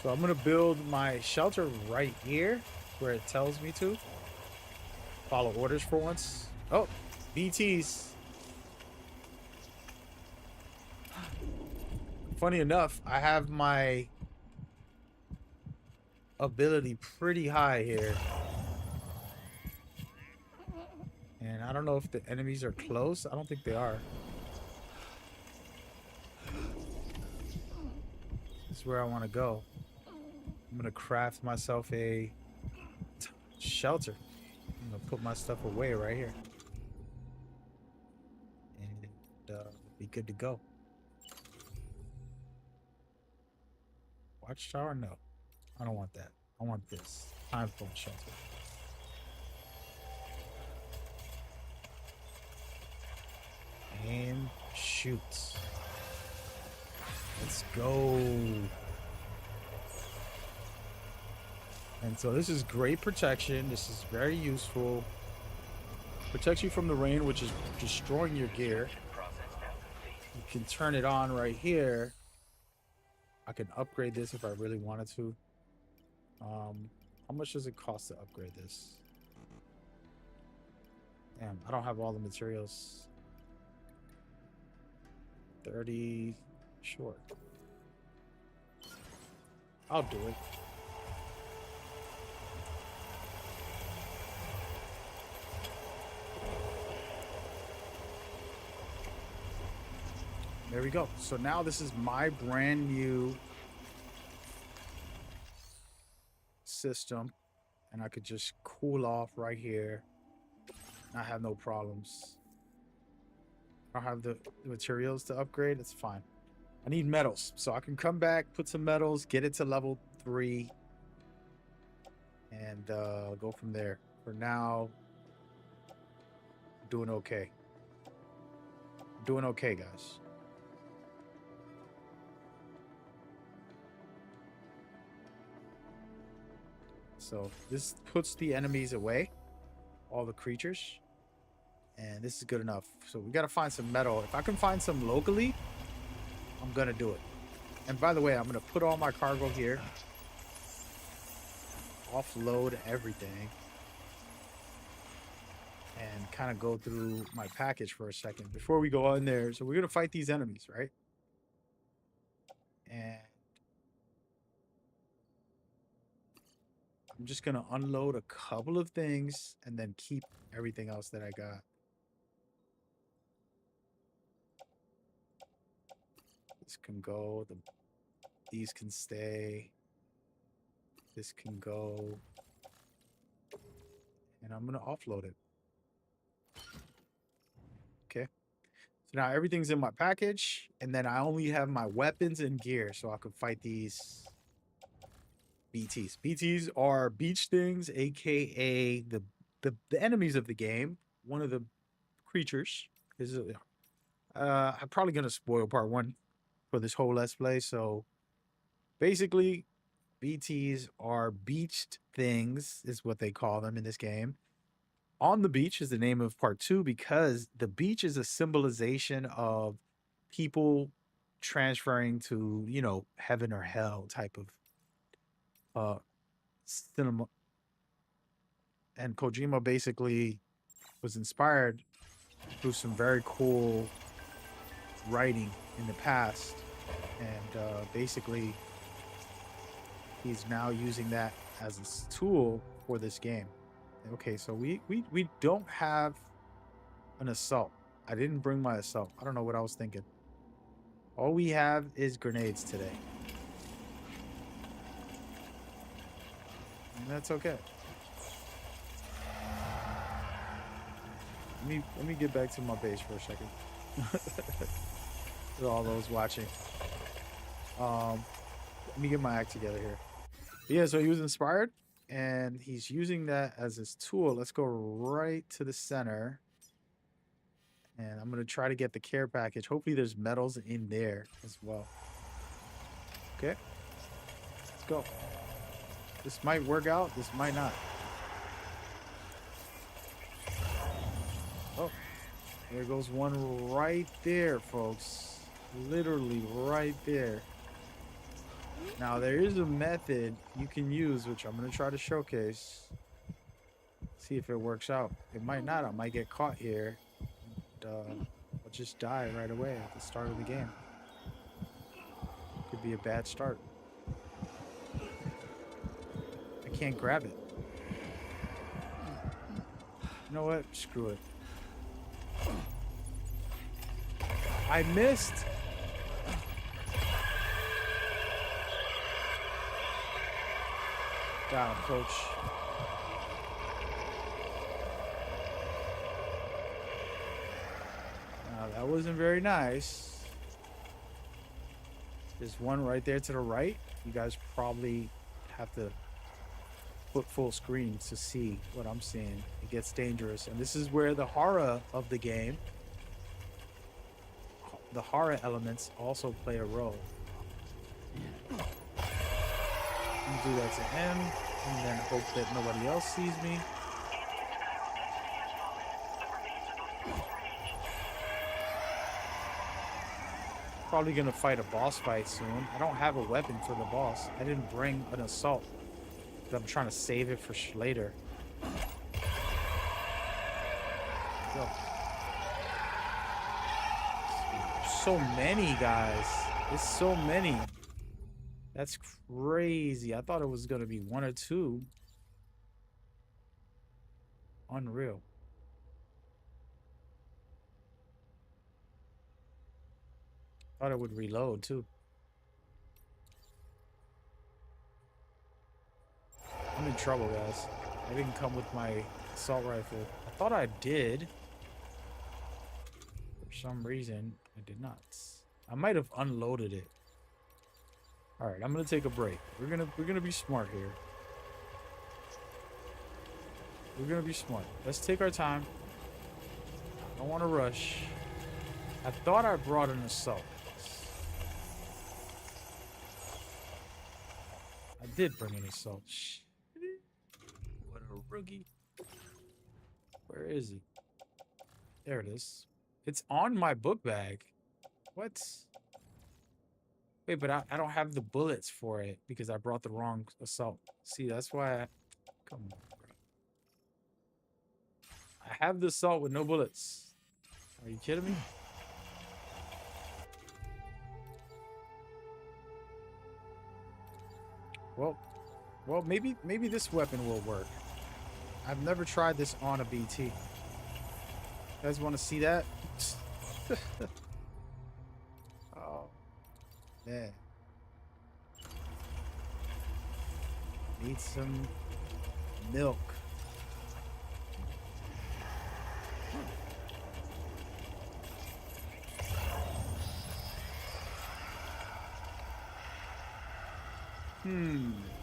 So I'm gonna build my shelter right here where it tells me to. Follow orders for once. Oh, BTs. Funny enough, I have my ability pretty high here. And I don't know if the enemies are close. I don't think they are. This is where I want to go. I'm going to craft myself a shelter. I'm going to put my stuff away right here. And be good to go. Watchtower? No. I don't want that. I want this. Time for shelter. And shoot. Let's go. And so this is great protection. This is very useful. Protects you from the rain, which is destroying your gear. You can turn it on right here. I can upgrade this if I really wanted to. How much does it cost to upgrade this? Damn, I don't have all the materials. 30. Sure. I'll do it. There we go. So now this is my brand new system, and I could just cool off right here. I have no problems. I don't have the materials to upgrade. It's fine. I need metals, so I can come back, put some metals, get it to level 3, and go from there. For now, doing okay. Doing okay, guys. So this puts the enemies away, all the creatures, and this is good enough. So we got to find some metal. If I can find some locally, I'm gonna do it. And by the way, I'm gonna put all my cargo here, offload everything, and kind of go through my package for a second before we go on there. So we're gonna fight these enemies, right? And I'm just gonna unload a couple of things and then keep everything else that I got. This can go, these can stay. This can go, and I'm gonna offload it. Okay. So now everything's in my package, and then I only have my weapons and gear, so I can fight these BTs. BTs are beach things, aka the enemies of the game. One of the creatures is. I'm probably gonna spoil part one for this whole let's play. So basically, BTs are beached things, is what they call them in this game. On the beach is the name of part two because the beach is a symbolization of people transferring to, heaven or hell type of cinema. And Kojima basically was inspired through some very cool writing in the past. And basically, he's now using that as a tool for this game. Okay, so we don't have an assault. I didn't bring my assault. I don't know what I was thinking. All we have is grenades today. And that's okay. Let me get back to my base for a second. For all those watching. Let me get my act together here. But yeah, so he was inspired and he's using that as his tool. Let's go right to the center. And I'm going to try to get the care package. Hopefully there's metals in there as well. Okay. Let's go. This might work out. This might not. Oh, there goes one right there, folks. Literally right there. Now, there is a method you can use, which I'm going to try to showcase. See if it works out. It might not. I might get caught here. And, I'll just die right away at the start of the game. Could be a bad start. I can't grab it. You know what? Screw it. I missed. Got him, coach. Now, that wasn't very nice. There's one right there to the right. You guys probably have to put full screen to see what I'm seeing. It gets dangerous. And this is where the horror of the game, the horror elements also play a role. Do that to him, and then hope that nobody else sees me. Probably gonna fight a boss fight soon. I don't have a weapon for the boss. I didn't bring an assault. I'm trying to save it for later. Go. So many guys. There's so many. That's crazy. I thought it was going to be one or two. Unreal. Thought it would reload too. I'm in trouble, guys. I didn't come with my assault rifle. I thought I did. For some reason, I did not. I might have unloaded it. All right, I'm gonna take a break. We're gonna be smart here. We're gonna be smart. Let's take our time. I don't want to rush. I thought I brought an assault. I did bring an assault. What a rookie. Where is he? There it is. It's on my book bag. What? Wait, but I don't have the bullets for it because I brought the wrong assault. See, that's why I... Come on, bro. I have the assault with no bullets. Are you kidding me? Well, maybe this weapon will work. I've never tried this on a BT. You guys want to see that? Oh, man. Need some milk.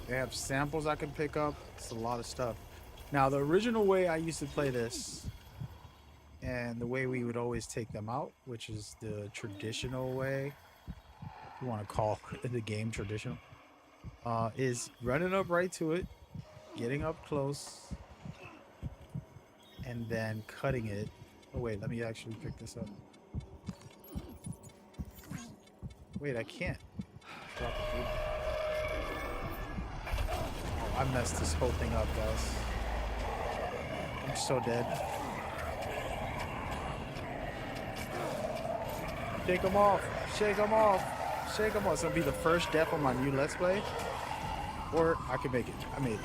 They have samples I can pick up. It's a lot of stuff. Now, the original way I used to play this, and the way we would always take them out, which is the traditional way, if you want to call the game traditional, is running up right to it, getting up close, and then cutting it. Oh, wait, let me actually pick this up. Wait, I can't. Drop the food. Oh, I messed this whole thing up, guys. I'm so dead. Shake them off. Shake them off. Shake them off. It's going to be the first death on my new Let's Play. Or I can make it. I made it.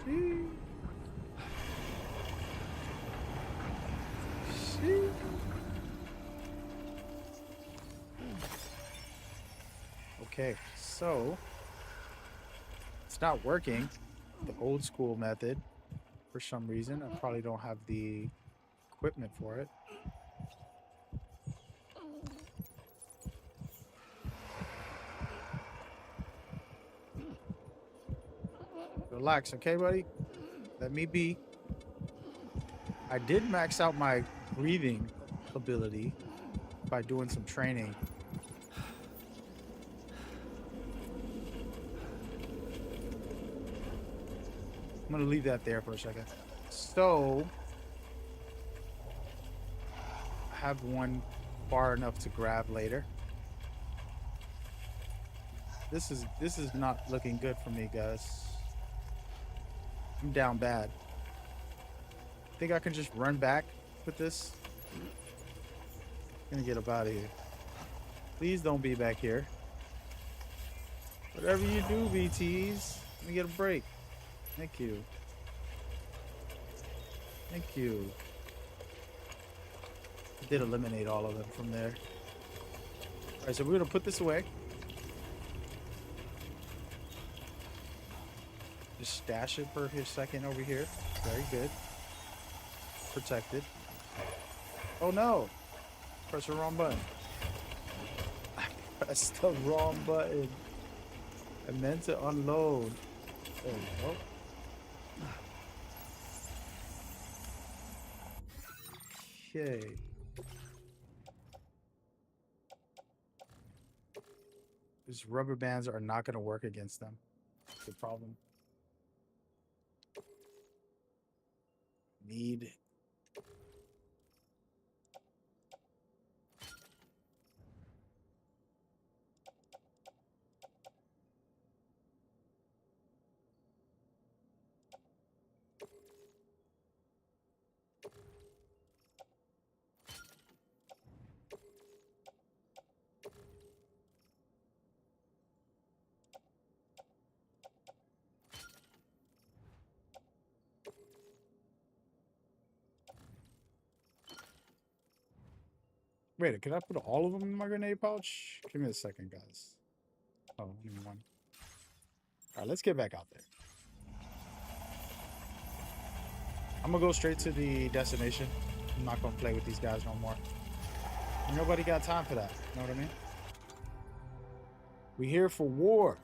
Sheesh. Sheesh. Okay, so it's not working the old school method for some reason. I probably don't have the equipment for it. Relax, okay, buddy? Let me be. I did max out my breathing ability by doing some training. I'm gonna leave that there for a second. So I have one far enough to grab later. This is not looking good for me, guys. I'm down bad. Think I can just run back with this? I'm gonna get up out of here. Please don't be back here. Whatever you do, BTs, let me get a break. Thank you. Thank you. I did eliminate all of them from there. Alright, so we're gonna put this away. Just stash it for a second over here. Very good. Protected. Oh no! Press the wrong button. I pressed the wrong button. I meant to unload. There we go. Okay. These rubber bands are not going to work against them. That's the problem. Need. Wait, can I put all of them in my grenade pouch? Give me a second, guys. Oh, only one. Alright, let's get back out there. I'm gonna go straight to the destination. I'm not gonna play with these guys no more. Nobody got time for that. You know what I mean? We here for war.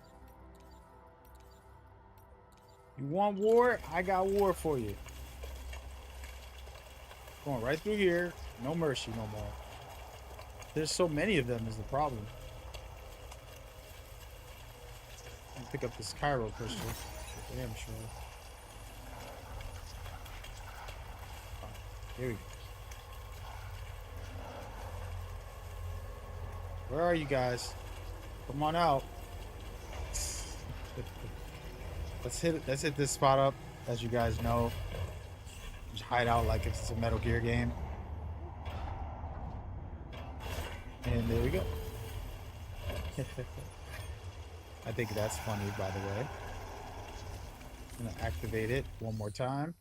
You want war? I got war for you. Going right through here. No mercy no more. There's so many of them is the problem. I'll pick up this Cairo crystal. Damn sure. Oh, here we go. Where are you guys? Come on out. Let's hit this spot up. As you guys know, just hide out like if it's a Metal Gear game. And there we go. I think that's funny, by the way. I'm gonna activate it one more time.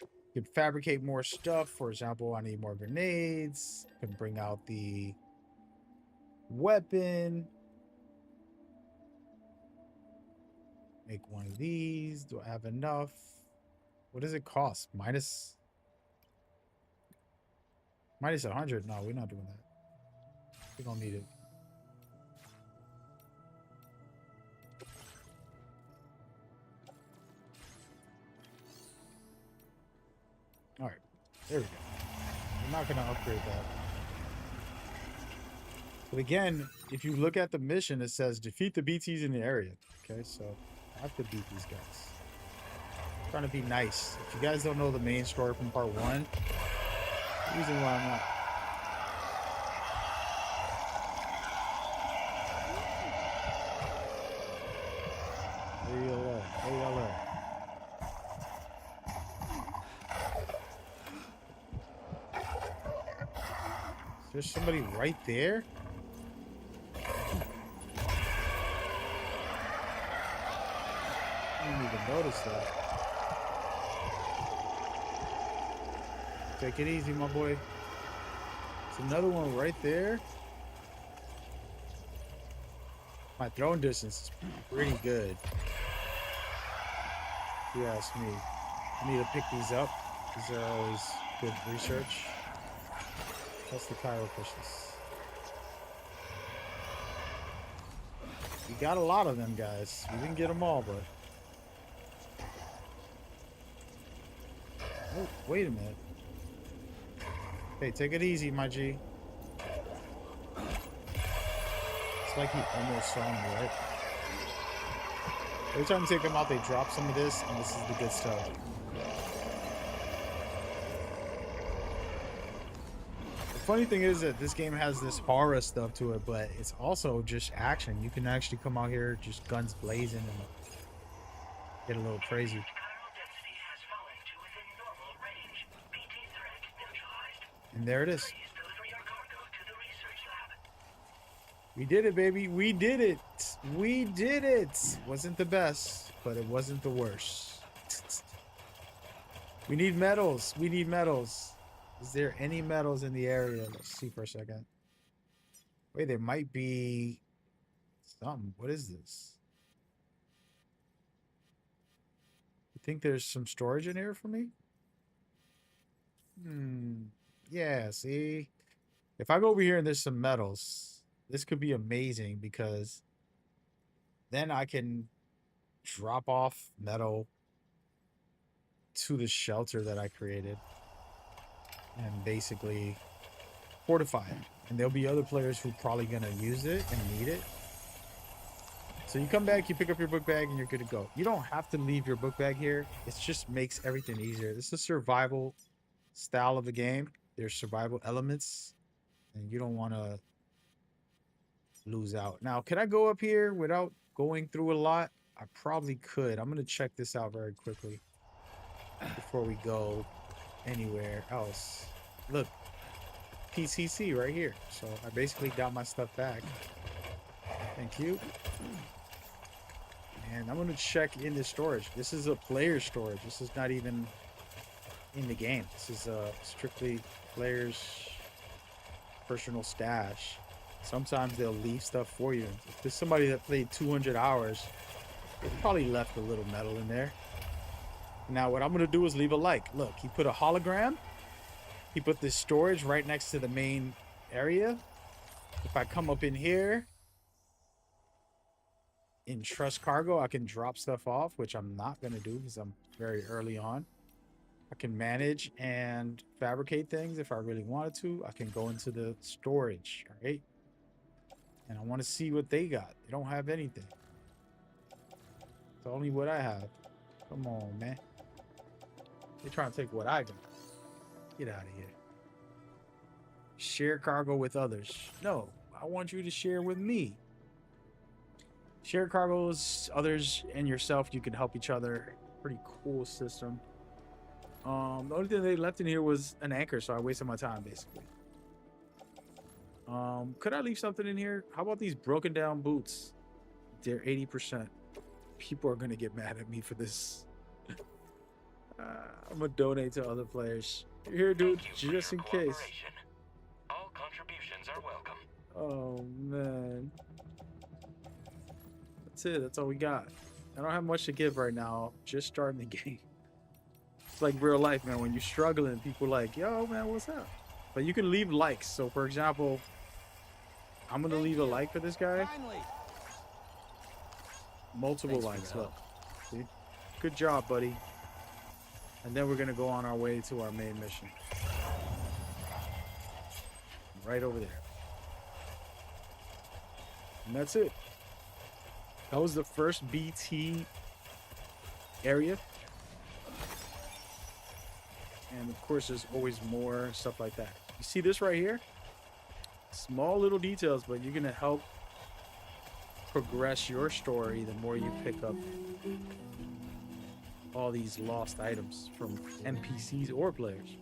You can fabricate more stuff. For example, I need more grenades. Can bring out the weapon. Make one of these. Do I have enough? What does it cost? Minus 100? No, we're not doing that. We don't need it. All right, there we go. I'm not gonna upgrade that. But again, if you look at the mission, it says defeat the BTs in the area. Okay, so I have to beat these guys. I'm trying to be nice. If you guys don't know the main story from part 1, the reason why I'm not. ALA. There's somebody right there? I didn't even notice that. Take it easy, my boy. There's another one right there. My throwing distance is pretty good. If you ask me. I need to pick these up. These are always good research. That's the Cairo fishes. We got a lot of them, guys. We didn't get them all, but... Oh, wait a minute. Hey, take it easy, my G. It's like he almost saw me, right? Every time you take them out, they drop some of this, and this is the good stuff. The funny thing is that this game has this horror stuff to it, but it's also just action. You can actually come out here, just guns blazing, and get a little crazy. Chiral density has fallen to within normal range. BT threat neutralized. And there it is. Please deliver your cargo to the research lab. We did it, baby. We did it. We did it. Wasn't the best, but it wasn't the worst. We need metals. We need metals. Is there any metals in the area? Let's see for a second. Wait, there might be something. What is this? You think there's some storage in here for me? Yeah, see? If I go over here and there's some metals, this could be amazing because then I can drop off metal to the shelter that I created and basically fortify it. And there'll be other players who are probably going to use it and need it. So you come back, you pick up your book bag, and you're good to go. You don't have to leave your book bag here. It just makes everything easier. This is a survival style of the game. There's survival elements, and you don't want to lose out. Now, can I go up here without going through a lot? I probably could. I'm going to check this out very quickly before we go anywhere else. Look, PCC right here. So I basically got my stuff back. Thank you. And I'm going to check in the storage. This is a player storage. This is not even in the game. This is strictly players' personal stash. Sometimes they'll leave stuff for you. If there's somebody that played 200 hours, they probably left a little metal in there. Now what I'm going to do is leave a like. Look, he put a hologram. He put this storage right next to the main area. If I come up in here, in trust cargo, I can drop stuff off, which I'm not going to do because I'm very early on. I can manage and fabricate things if I really wanted to. I can go into the storage, all right? And I want to see what they got. They don't have anything. It's only what I have. Come on, man. They're trying to take what I got. Get out of here. Share cargo with others. No, I want you to share with me. Share cargoes, others, and yourself. You can help each other. Pretty cool system. The only thing they left in here was an anchor, so I wasted my time, basically. Could I leave something in here? How about these broken down boots? They're 80%. People are going to get mad at me for this. I'm going to donate to other players. Here, dude, just in case. All contributions are welcome. Oh, man. That's it. That's all we got. I don't have much to give right now. Just starting the game. It's like real life, man. When you're struggling, people like, yo, man, what's up? But you can leave likes. So, for example, I'm gonna leave a like for this guy. Finally. Multiple Thanks for likes. your Look, see? Good job, buddy. And then we're gonna go on our way to our main mission. Right over there. And that's it. That was the first BT area. And of course, there's always more stuff like that. You see this right here? Small little details, but you're gonna help progress your story the more you pick up all these lost items from NPCs or players.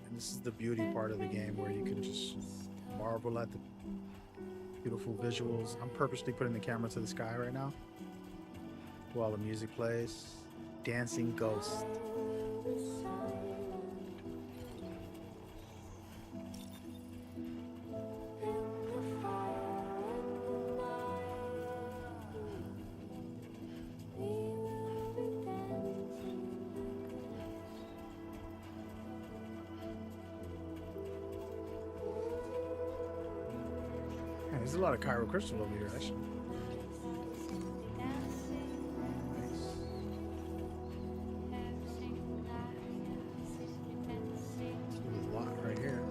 And this is the beauty part of the game where you can just marvel at the beautiful visuals. I'm purposely putting the camera to the sky right now while the music plays. Dancing Ghost. Man, there's a lot of Cairo crystal over here, actually. There's a lot right here.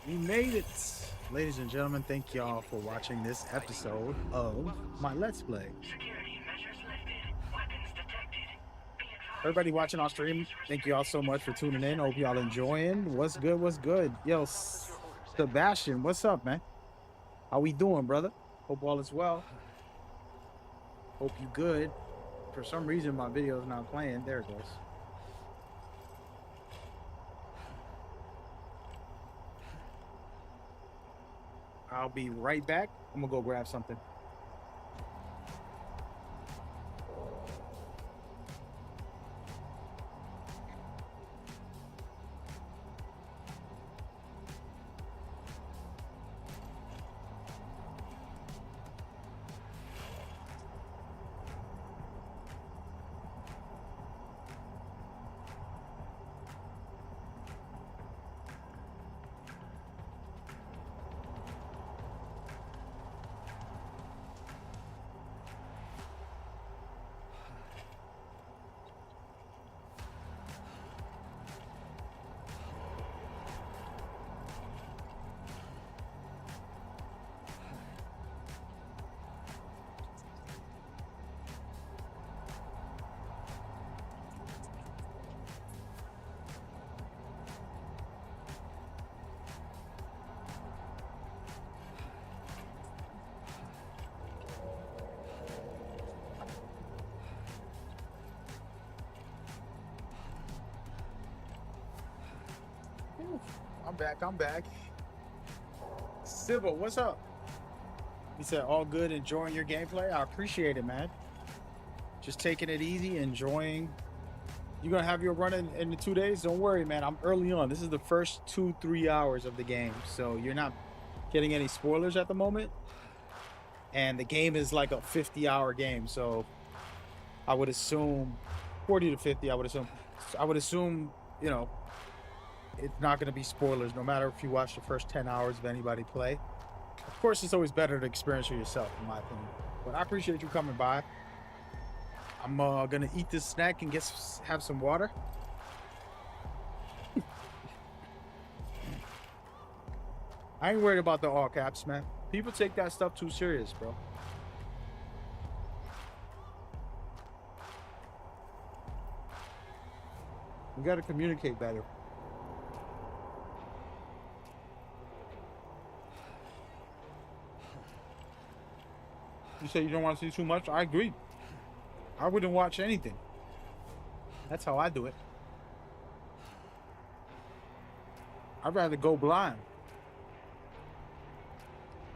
We made it! Ladies and gentlemen, thank y'all for watching this episode of my Let's Play. Security measures lifted. Weapons detected. Be advised. Everybody watching on stream, thank y'all so much for tuning in. Hope y'all enjoying. What's good? What's good? Yo, Sebastian, what's up, man? How we doing, brother? Hope all is well. Hope you good. For some reason, my video is not playing. There it goes. I'll be right back. I'm gonna go grab something. I'm back. Sybil, what's up? He said, all good, enjoying your gameplay. I appreciate it, man. Just taking it easy, enjoying. You're gonna have your run in 2 days? Don't worry, man. I'm early on. This is the first 2-3 hours of the game, so you're not getting any spoilers at the moment. And the game is like a 50-hour game, so I would assume 40 to 50. I would assume, you know, it's not going to be spoilers, no matter if you watch the first 10 hours of anybody play. Of course, it's always better to experience for yourself, in my opinion. But I appreciate you coming by. I'm going to eat this snack and have some water. I ain't worried about the all caps, man. People take that stuff too serious, bro. We got to communicate better. You say you don't want to see too much? I agree. I wouldn't watch anything. That's how I do it. I'd rather go blind.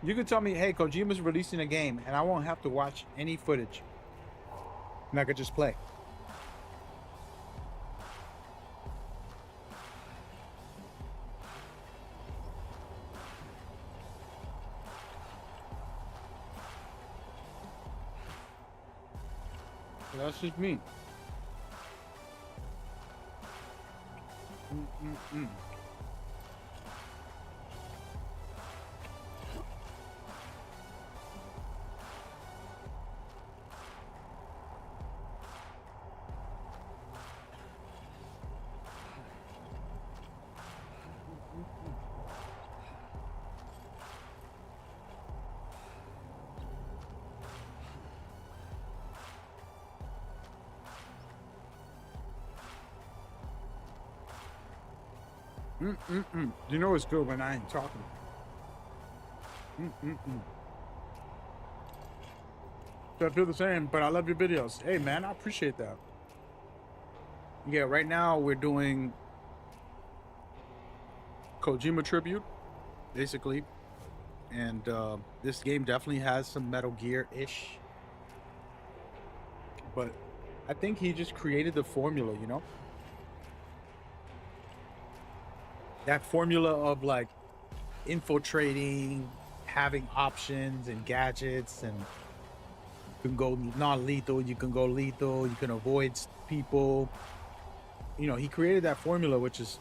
You could tell me, hey, Kojima's releasing a game, and I won't have to watch any footage. And I could just play. That's just me. You know it's good when I ain't talking. So I feel the same, but I love your videos. Hey, man, I appreciate that. Yeah, right now we're doing Kojima tribute, basically. And this game definitely has some Metal Gear-ish. But I think he just created the formula, you know? That formula of like infiltrating, having options and gadgets, and you can go non-lethal, you can go lethal, you can avoid people. You know, he created that formula, which is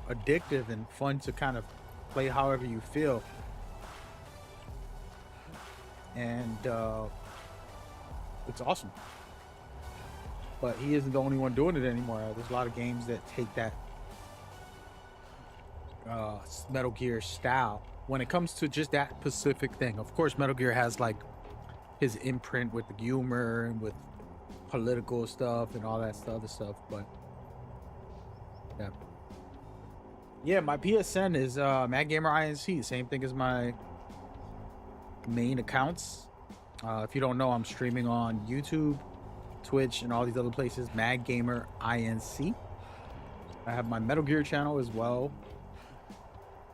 addictive and fun to kind of play however you feel. And it's awesome. But he isn't the only one doing it anymore. There's a lot of games that take that Metal Gear style when it comes to just that specific thing. Of course, Metal Gear has like his imprint with the humor and with political stuff and all that other stuff, but yeah, my PSN is Mad Gamer Inc. Same thing as my main accounts. If you don't know, I'm streaming on YouTube, Twitch, and all these other places. Mad Gamer Inc. I have my Metal Gear channel as well,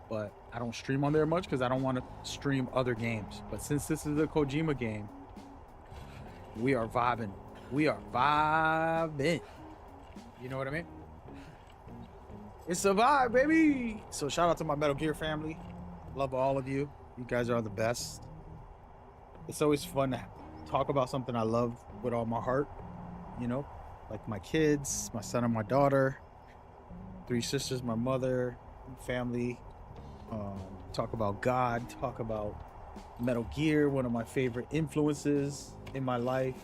but I don't stream on there much because I don't want to stream other games. But since this is a Kojima game, we are vibing. We are vibing. You know what I mean? It's a vibe, baby. So shout out to my Metal Gear family. Love all of you. You guys are the best. It's always fun to talk about something I love with all my heart. You know, like my kids, my son and my daughter, 3 sisters, my mother, family. Talk about God, talk about Metal Gear, one of my favorite influences in my life.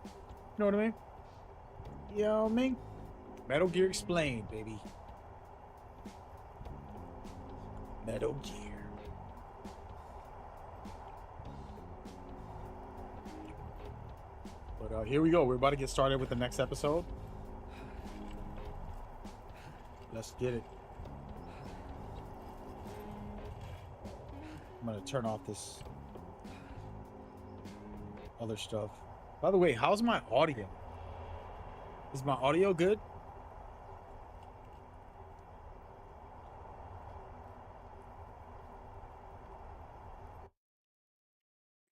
You know what I mean? You know what I mean? Metal Gear Explained, baby. Metal Gear. But here we go. We're about to get started with the next episode. Let's get it. I'm gonna turn off this other stuff. By the way, how's my audio? Is my audio good?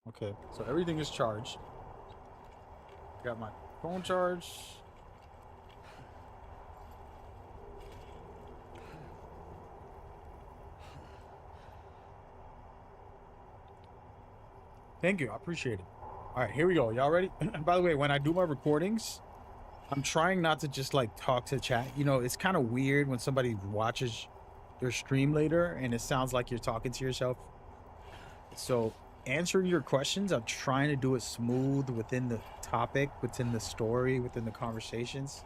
Okay, so everything is charged. Got my phone charged. Thank you, I appreciate it. All right, here we go. Y'all ready? By the way, when I do my recordings, I'm trying not to just like talk to chat. You know, it's kind of weird when somebody watches your stream later and it sounds like you're talking to yourself. So answering your questions, I'm trying to do it smooth within the topic, within the story, within the conversations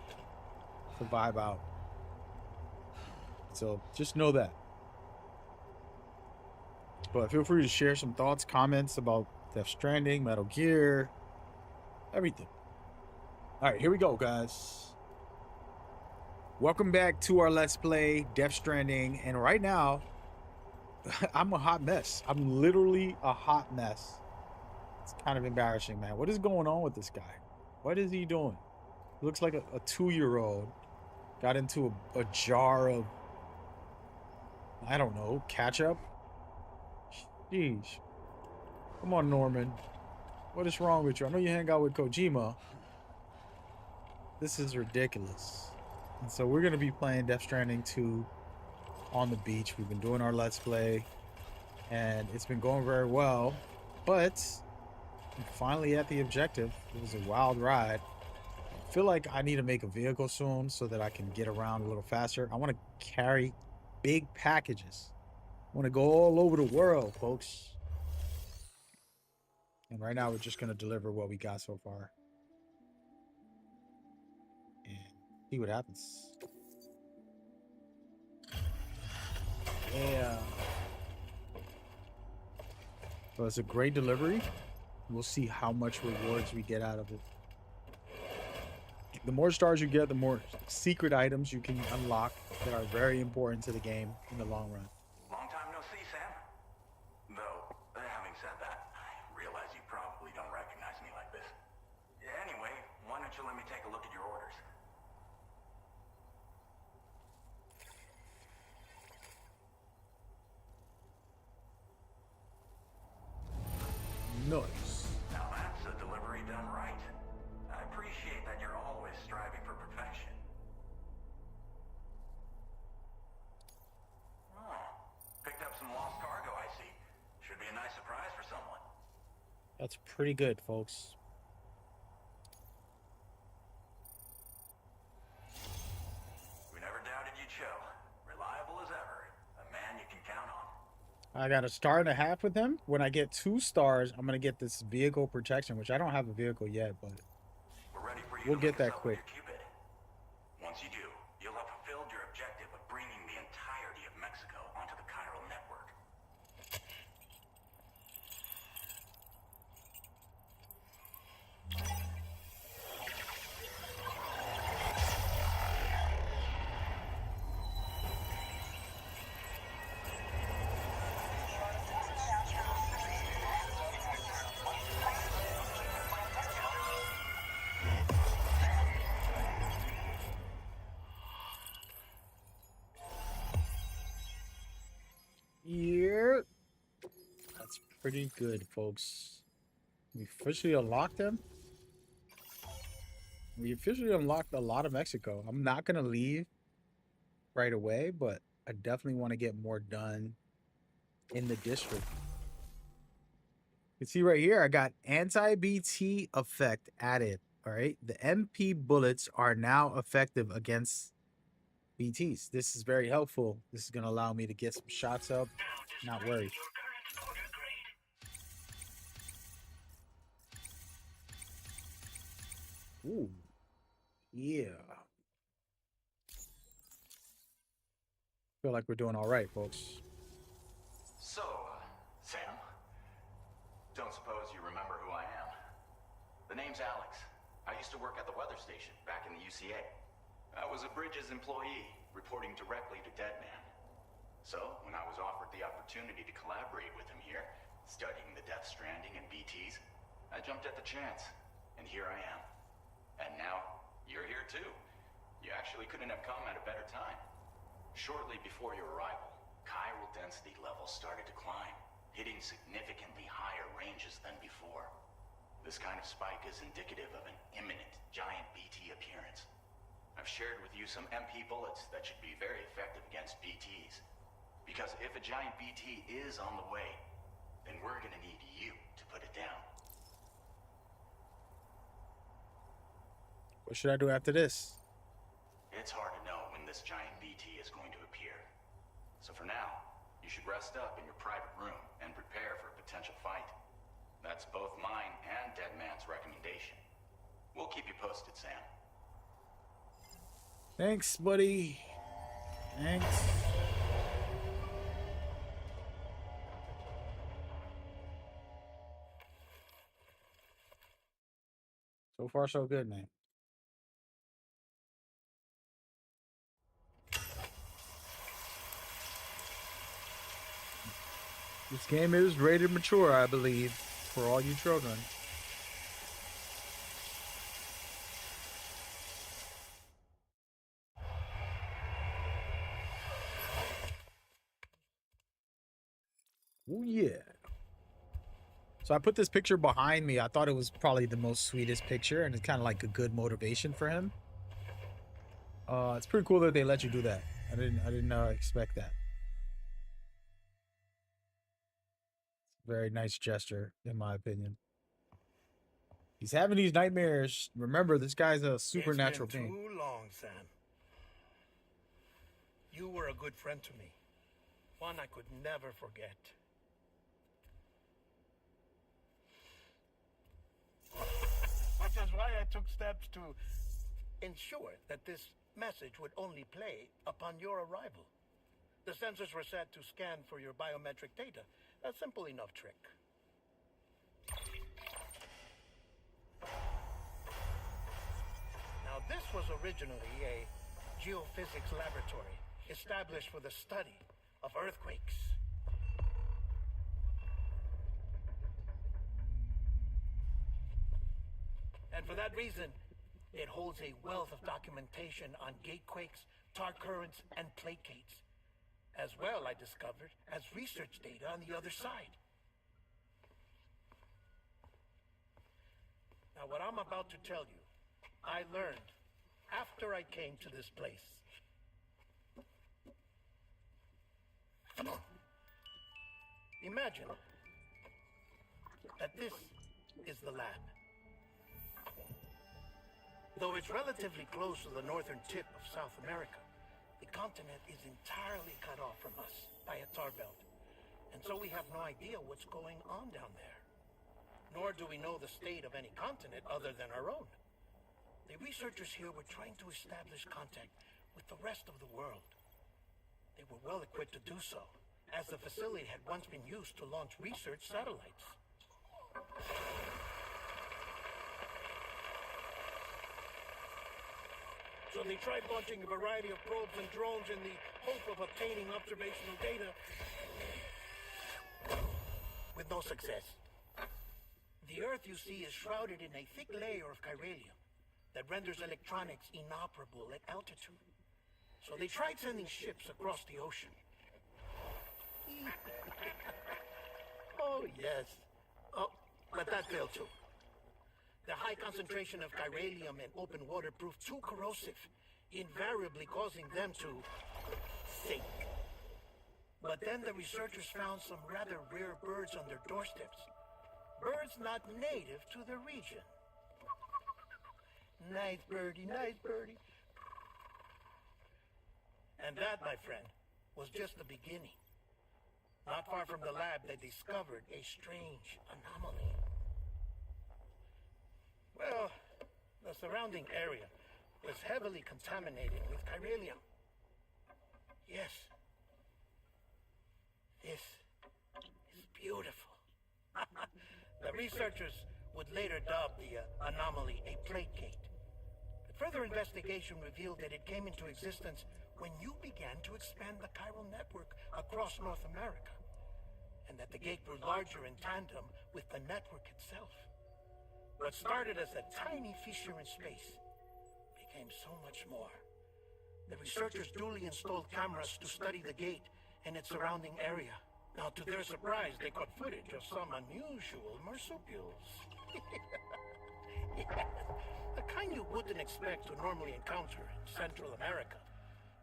to vibe out. So just know that. But feel free to share some thoughts, comments about Death Stranding, Metal Gear, everything. All right, here we go, guys. Welcome back to our Let's Play Death Stranding. And right now, I'm a hot mess. I'm literally a hot mess. It's kind of embarrassing, man. What is going on with this guy? What is he doing? He looks like a 2-year-old. Got into a jar of, I don't know, ketchup? Jeez. Come on, Norman. What is wrong with you? I know you hang out with Kojima. This is ridiculous. And so we're going to be playing Death Stranding 2 on the beach. We've been doing our Let's Play, and it's been going very well. But I'm finally at the objective. It was a wild ride. I feel like I need to make a vehicle soon so that I can get around a little faster. I want to carry big packages. I want to go all over the world, folks. And right now, we're just going to deliver what we got so far. And see what happens. Yeah. So it's a great delivery. We'll see how much rewards we get out of it. The more stars you get, the more secret items you can unlock that are very important to the game in the long run. Long time no see, Sam. Though, having said that, I realize you probably don't recognize me like this. Anyway, why don't you let me take a look at your orders? Nice. Now that's a delivery done right. I appreciate that you're always striving for perfection. Oh, picked up some lost cargo, I see. Should be a nice surprise for someone. That's pretty good, folks. We never doubted you'd show. Reliable as ever. A man you can count on. I got a star and a half with him. When I get 2 stars, I'm going to get this vehicle protection, which I don't have a vehicle yet, but We're ready for you we'll to get link us that up with quick. your Cupid. Once you do, you'll have fulfilled your objective of bringing the entirety of Mexico onto the chiral network. Yeah. That's pretty good, folks. We officially unlocked them. We officially unlocked a lot of Mexico. I'm not going to leave right away, but I definitely want to get more done in the district. You can see right here, I got anti-BT effect added. All right. The MP bullets are now effective against BTs. This is very helpful. This is going to allow me to get some shots up. Not worried. Your current order grade. Ooh. Yeah. Feel like we're doing all right, folks. So, Sam, don't suppose you remember who I am? The name's Alex. I used to work at the weather station back in the UCA. I was a Bridges employee, reporting directly to Deadman. So, when I was offered the opportunity to collaborate with him here, studying the Death Stranding and BTs, I jumped at the chance, and here I am. And now, you're here too. You actually couldn't have come at a better time. Shortly before your arrival, chiral density levels started to climb, hitting significantly higher ranges than before. This kind of spike is indicative of an imminent giant BT appearance. I've shared with you some MP bullets that should be very effective against BTs. Because if a giant BT is on the way, then we're gonna need you to put it down. What should I do after this? It's hard to know when this giant BT is going to appear. So for now, you should rest up in your private room and prepare for a potential fight. That's both mine and Deadman's recommendation. We'll keep you posted, Sam. Thanks, buddy. Thanks. So far, so good, man. This game is rated mature, I believe, for all you children. Oh, yeah. So I put this picture behind me. I thought it was probably the most sweetest picture, and it's kind of like a good motivation for him. It's pretty cool that they let you do that. I didn't expect that. Very nice gesture, in my opinion. He's having these nightmares. Remember, this guy's a supernatural It's been being. too long, Sam. You were a good friend to me. One I could never forget. Which is why I took steps to ensure that this message would only play upon your arrival. The sensors were set to scan for your biometric data. A simple enough trick. Now, this was originally a geophysics laboratory established for the study of earthquakes. And for that reason, it holds a wealth of documentation on gatequakes, tar currents, and placates. As well, I discovered, as research data on the other side. Now, what I'm about to tell you, I learned after I came to this place. Imagine that this is the lab. Though it's relatively close to the northern tip of South America, the continent is entirely cut off from us by a tar belt. And so we have no idea what's going on down there. Nor do we know the state of any continent other than our own. The researchers here were trying to establish contact with the rest of the world. They were well equipped to do so, as the facility had once been used to launch research satellites. So they tried launching a variety of probes and drones in the hope of obtaining observational data, with no success. The Earth, you see, is shrouded in a thick layer of chiralium that renders electronics inoperable at altitude. So they tried sending ships across the ocean. Oh, yes. Oh, but that failed too. The high concentration of chiralium in open water proved too corrosive, invariably causing them to sink. But then the researchers found some rather rare birds on their doorsteps. Birds not native to the region. Nice birdie, nice birdie. And that, my friend, was just the beginning. Not far from the lab, they discovered a strange anomaly. Well, the surrounding area was heavily contaminated with chiralium. Yes. This is beautiful. The researchers would later dub the anomaly a plate gate. But further investigation revealed that it came into existence when you began to expand the chiral network across North America, and that the gate grew larger in tandem with the network itself. What started as a tiny fissure in space became so much more. The researchers duly installed cameras to study the gate and its surrounding area. Now, to their surprise, they caught footage of some unusual marsupials. Yes, the kind you wouldn't expect to normally encounter in Central America,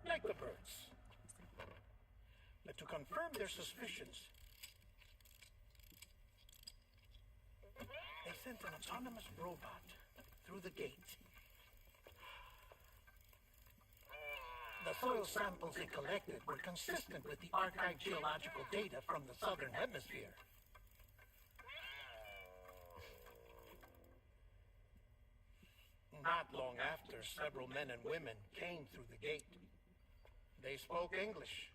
like the birds. But to confirm their suspicions, they sent an autonomous robot through the gate soil samples they collected were consistent with the archived geological data from the southern hemisphere. Not long after, several men and women came through the gate. They spoke English,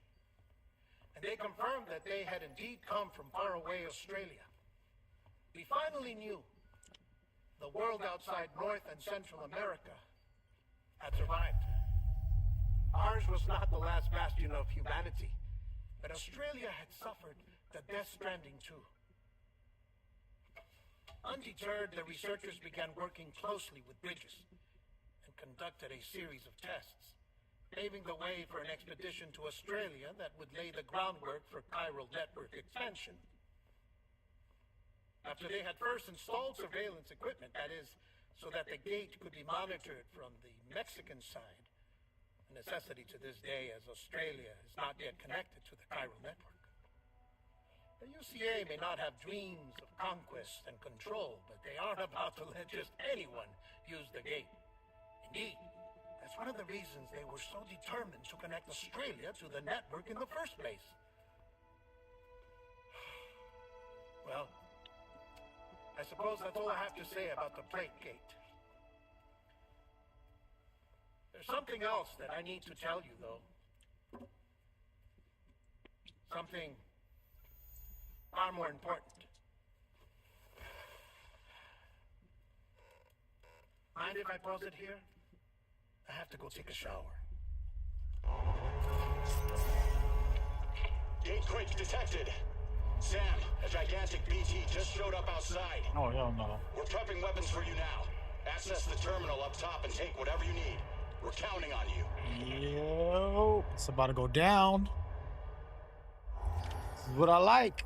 and they confirmed that they had indeed come from faraway Australia. We finally knew the world outside North and Central America had survived. Ours was not the last bastion of humanity, but Australia had suffered the Death Stranding too. Undeterred, the researchers began working closely with Bridges and conducted a series of tests, paving the way for an expedition to Australia that would lay the groundwork for chiral network expansion. After they had first installed surveillance equipment, that is, so that the gate could be monitored from the Mexican side, a necessity to this day as Australia is not yet connected to the chiral network. The UCA may not have dreams of conquest and control, but they aren't about to let just anyone use the gate. Indeed, that's one of the reasons they were so determined to connect Australia to the network in the first place. Well, I suppose that's all I have to say about the plate gate. There's something else that I need to tell you, though. Something far more important. Mind if I pause it here? I have to go take a shower. Gate quake detected. Sam, a gigantic BT just showed up outside. Oh, hell no. We're prepping weapons for you now. Access the terminal up top and take whatever you need. We're counting on you. Yo, it's about to go down. This is what I like.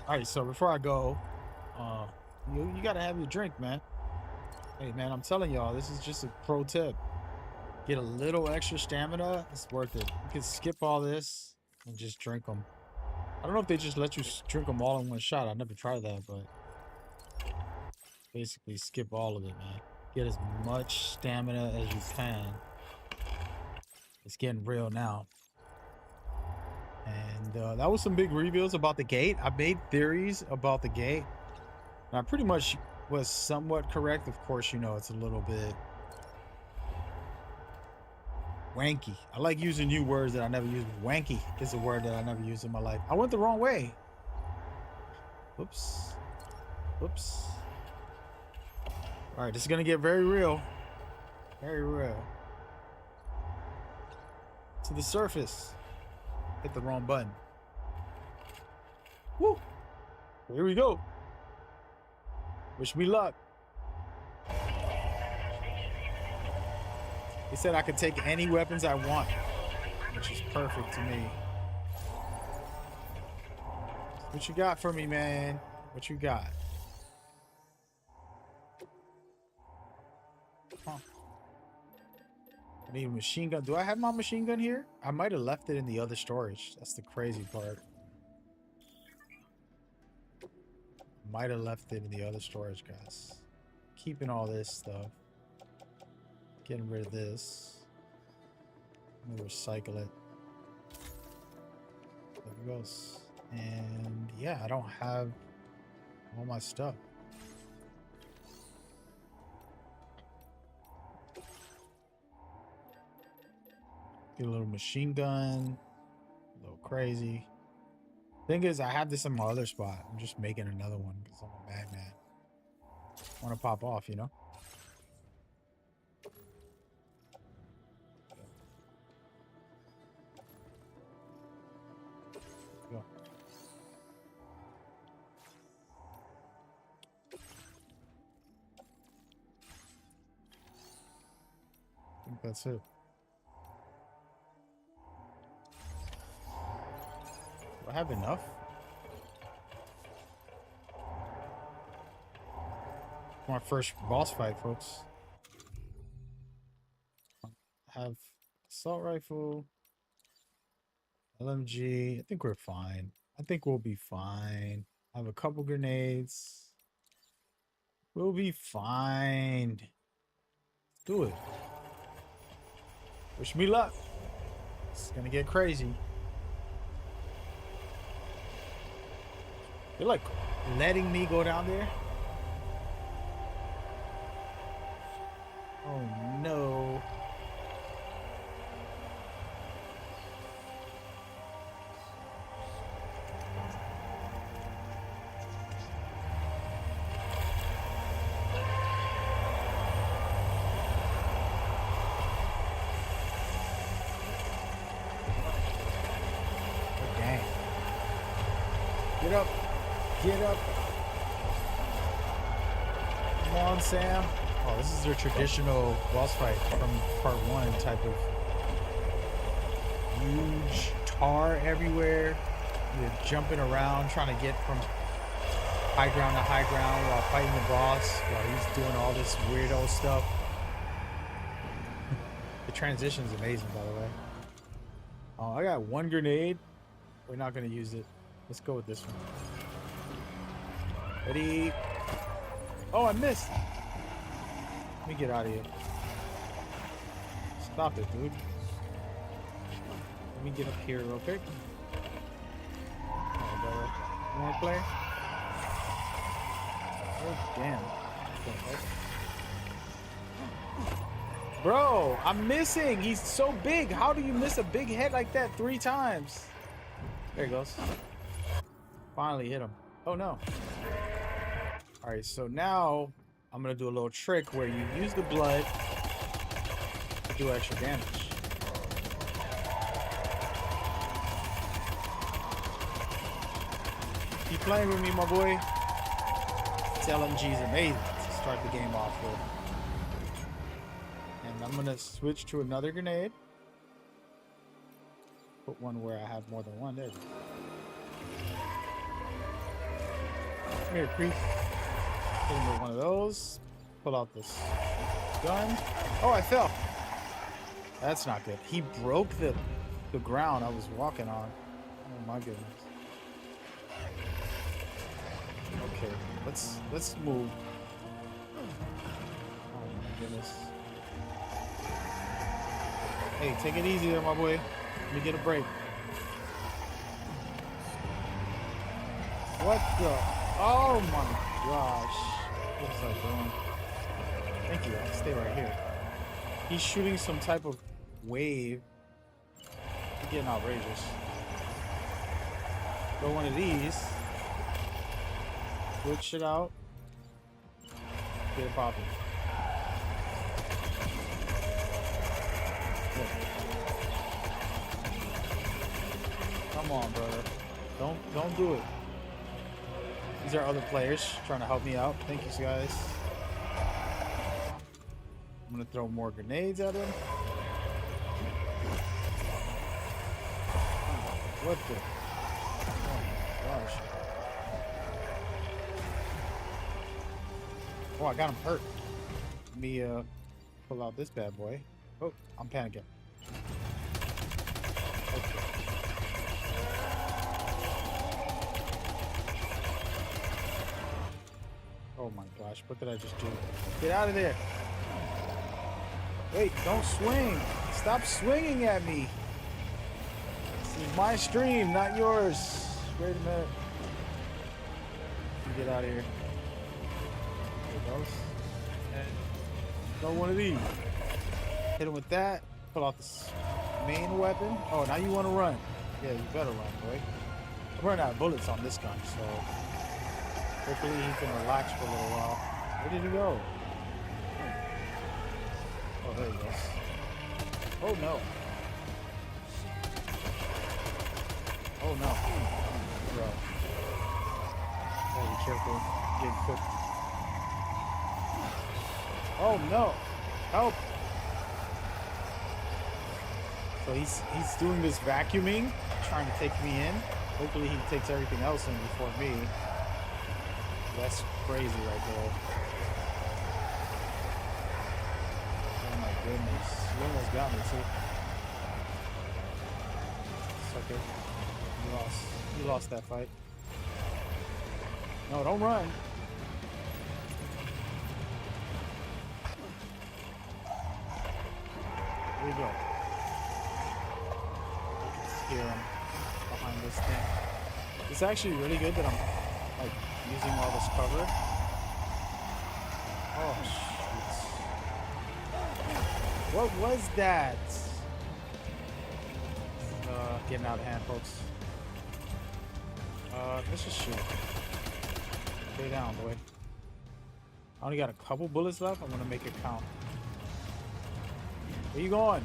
All right, so before I go, you gotta have your drink, man. Hey, man, I'm telling y'all, this is just a pro tip. Get a little extra stamina, it's worth it. You can skip all this and just drink them. I don't know if they just let you drink them all in one shot. I never tried that, but basically skip all of it, man. Get as much stamina as you can. It's getting real now. And that was some big reveals about the gate. I made theories about the gate. And I pretty much was somewhat correct. Of course, you know, it's a little bit wanky. I like using new words that I never used. Wanky is a word that I never used in my life. I went the wrong way. Whoops. Whoops. All right, this is going to get very real. Very real. To the surface. Hit the wrong button. Woo! Here we go. Wish me luck. He said I could take any weapons I want, which is perfect to me. What you got for me, man? What you got? Huh. I need a machine gun. Do I have my machine gun here? I might have left it in the other storage. That's the crazy part. Might have left it in the other storage, guys. Keeping all this stuff. Getting rid of this. I'm gonna recycle it. There it goes. And yeah, I don't have all my stuff. Get a little machine gun. A little crazy. Thing is, I have this in my other spot. I'm just making another one because I'm a madman. Want to pop off, you know? Go. I think that's it. Do I have enough? My first boss fight, folks. I have assault rifle, LMG. I think we're fine. I think we'll be fine. I have a couple grenades. We'll be fine. Do it. Wish me luck. It's gonna get crazy. You're like letting me go down there? Oh no. Oh, dang. Get up. Get up. Come on, Sam. Oh, this is their traditional boss fight from part 1 type of huge tar everywhere. You're jumping around trying to get from high ground to high ground while fighting the boss while he's doing all this weirdo stuff. The transition's amazing, by the way. Oh, I got 1 grenade. We're not going to use it. Let's go with this one. Ready? Oh, I missed. Let me get out of here. Stop it, dude. Let me get up here real quick. Oh, brother. You want to play? Oh, damn. Bro, I'm missing. He's so big. How do you miss a big head like that 3 times? There he goes. Finally hit him. Oh, no. All right, so now I'm going to do a little trick where you use the blood to do extra damage. Keep playing with me, my boy. This LMG is amazing to start the game off with. And I'm going to switch to another grenade. Put one where I have more than one. There we go. Come here, creep. Hit him with one of those. Pull out this gun. Oh, I fell. That's not good. He broke the ground I was walking on. Oh my goodness. Okay, let's move. Oh my goodness. Hey, take it easy there, my boy. Let me get a break. What the? Oh my gosh. What was I doing? Thank you. I'll stay right here. He's shooting some type of wave. It's getting outrageous. Throw one of these. Switch it out. Get it popping. Come on, brother. Don't do it. These are other players trying to help me out. Thank you, guys. I'm gonna throw more grenades at him. What the? Oh my gosh. Oh, I got him hurt. Let me pull out this bad boy. Oh, I'm panicking. Okay. Oh my gosh, what did I just do? Get out of there. Wait, don't swing. Stop swinging at me. This is my stream, not yours. Wait a minute. Let me get out of here. There it goes. And throw one of these. Hit him with that. Pull out this main weapon. Oh, now you want to run. Yeah, you better run, boy. I'm running out of bullets on this gun, so hopefully he can relax for a little while. Where did he go? Oh, there he goes. Oh, no. Oh, no. Bro. Gotta be careful. Get cooked. Oh, no. Help. So he's doing this vacuuming, trying to take me in. Hopefully he takes everything else in before me. That's crazy right there. Oh my goodness. He almost got me too. Sucker. You lost that fight. No, don't run. Here we go. hear him behind this thing. It's actually really good that I'm like using all this cover. Oh shoot! What was that? Getting out of hand, folks. Let's just shoot. Stay down, boy. I only got a couple bullets left. I'm gonna make it count. Where you going?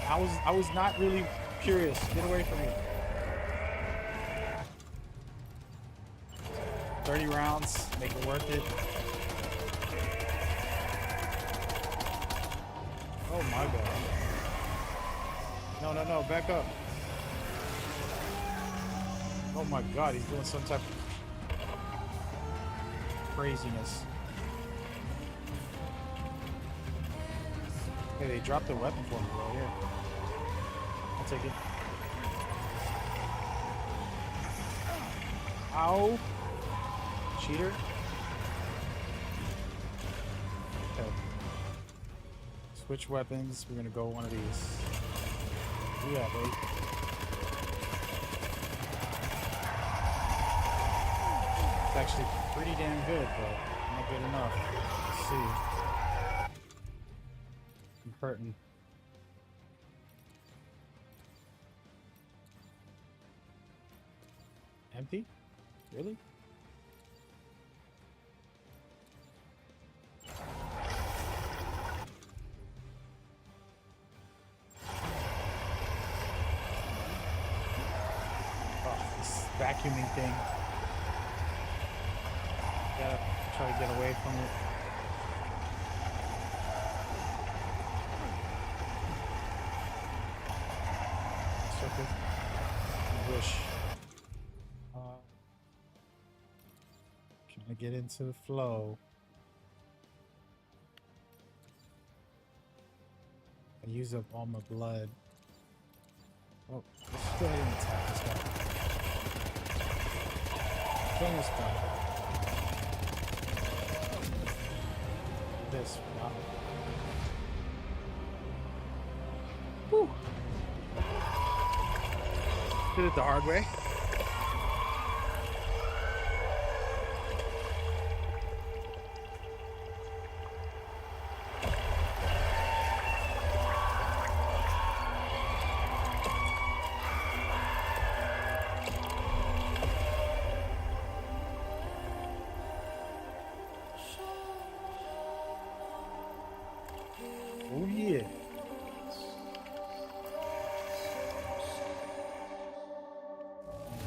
I was not really curious. Get away from me. 30 rounds, make it worth it. Oh my god. No, back up. Oh my god, he's doing some type of craziness. Hey, they dropped the weapon for me right here. I'll take it. Ow! Cheater. Okay. Switch weapons. We're gonna go one of these. Yeah, babe. It's actually pretty damn good, but not good enough. Let's see. I'm hurting. Empty? Really? Oh, this vacuuming thing. Gotta try to get away from it. Circle. Wish. Trying to get into the flow. I use up all my blood. Oh, let's go ahead and attack this guy. It's almost done. This, wow. Whew. Did it the hard way. Oh yeah.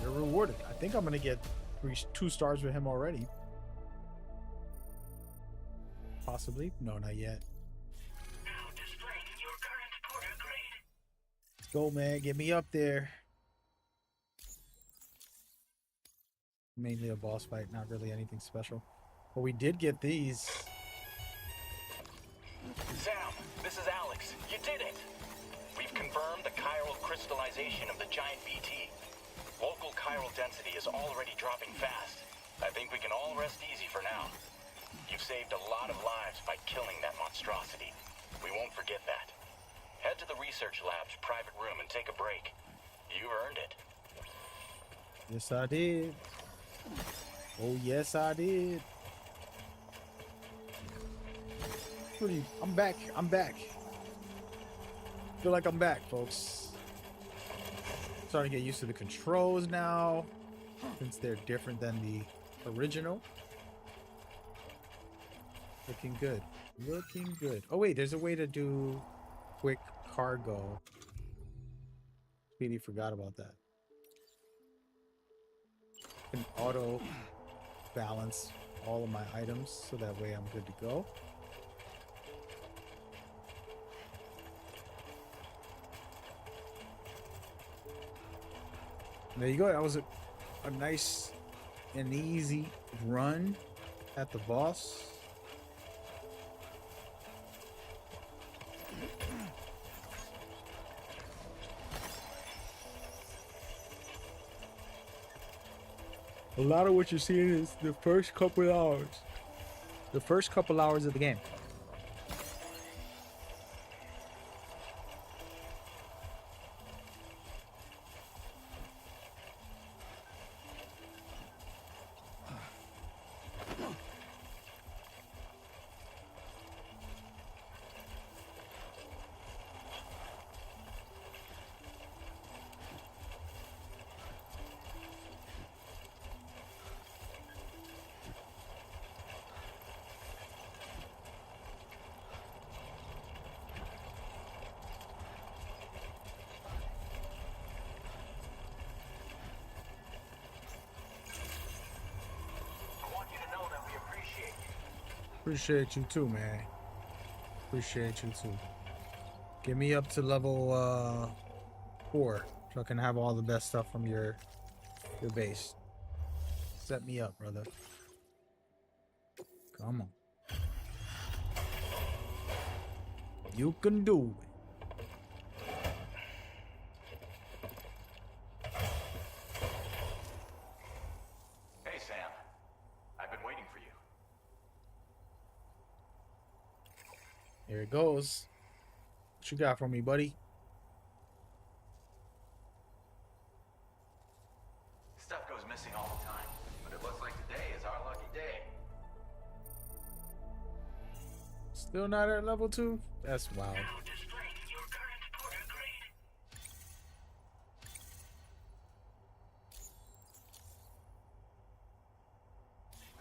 You're rewarded. I think I'm gonna get 2 stars with him already. Possibly. No, not yet. Now displaying your current porter grade. Let's go, man. Get me up there. Mainly a boss fight, not really anything special. But we did get these. Sam, this is Alex. You did it! We've confirmed the chiral crystallization of the giant BT. Local chiral density is already dropping fast. I think we can all rest easy for now. You've saved a lot of lives by killing that monstrosity. We won't forget that. Head to the research lab's private room and take a break. You earned it. Yes, I did. Oh, yes, I did. I'm back. Feel like I'm back, folks. Starting to get used to the controls now, since they're different than the original. Looking good. Oh wait, there's a way to do quick cargo. Really forgot about that. I can auto balance all of my items so that way I'm good to go. There you go. That was a nice and easy run at the boss. A lot of what you're seeing is the first couple hours. The first couple hours of the game. Appreciate you too, man. Appreciate you too. Get me up to level 4 so I can have all the best stuff from your base. Set me up, brother. Come on. You can do it. Hey, Sam. I've been waiting for you. Here it goes. What you got for me, buddy? Stuff goes missing all the time, but it looks like today is our lucky day. Still not at level 2? That's wild. Now displaying your current porter grade.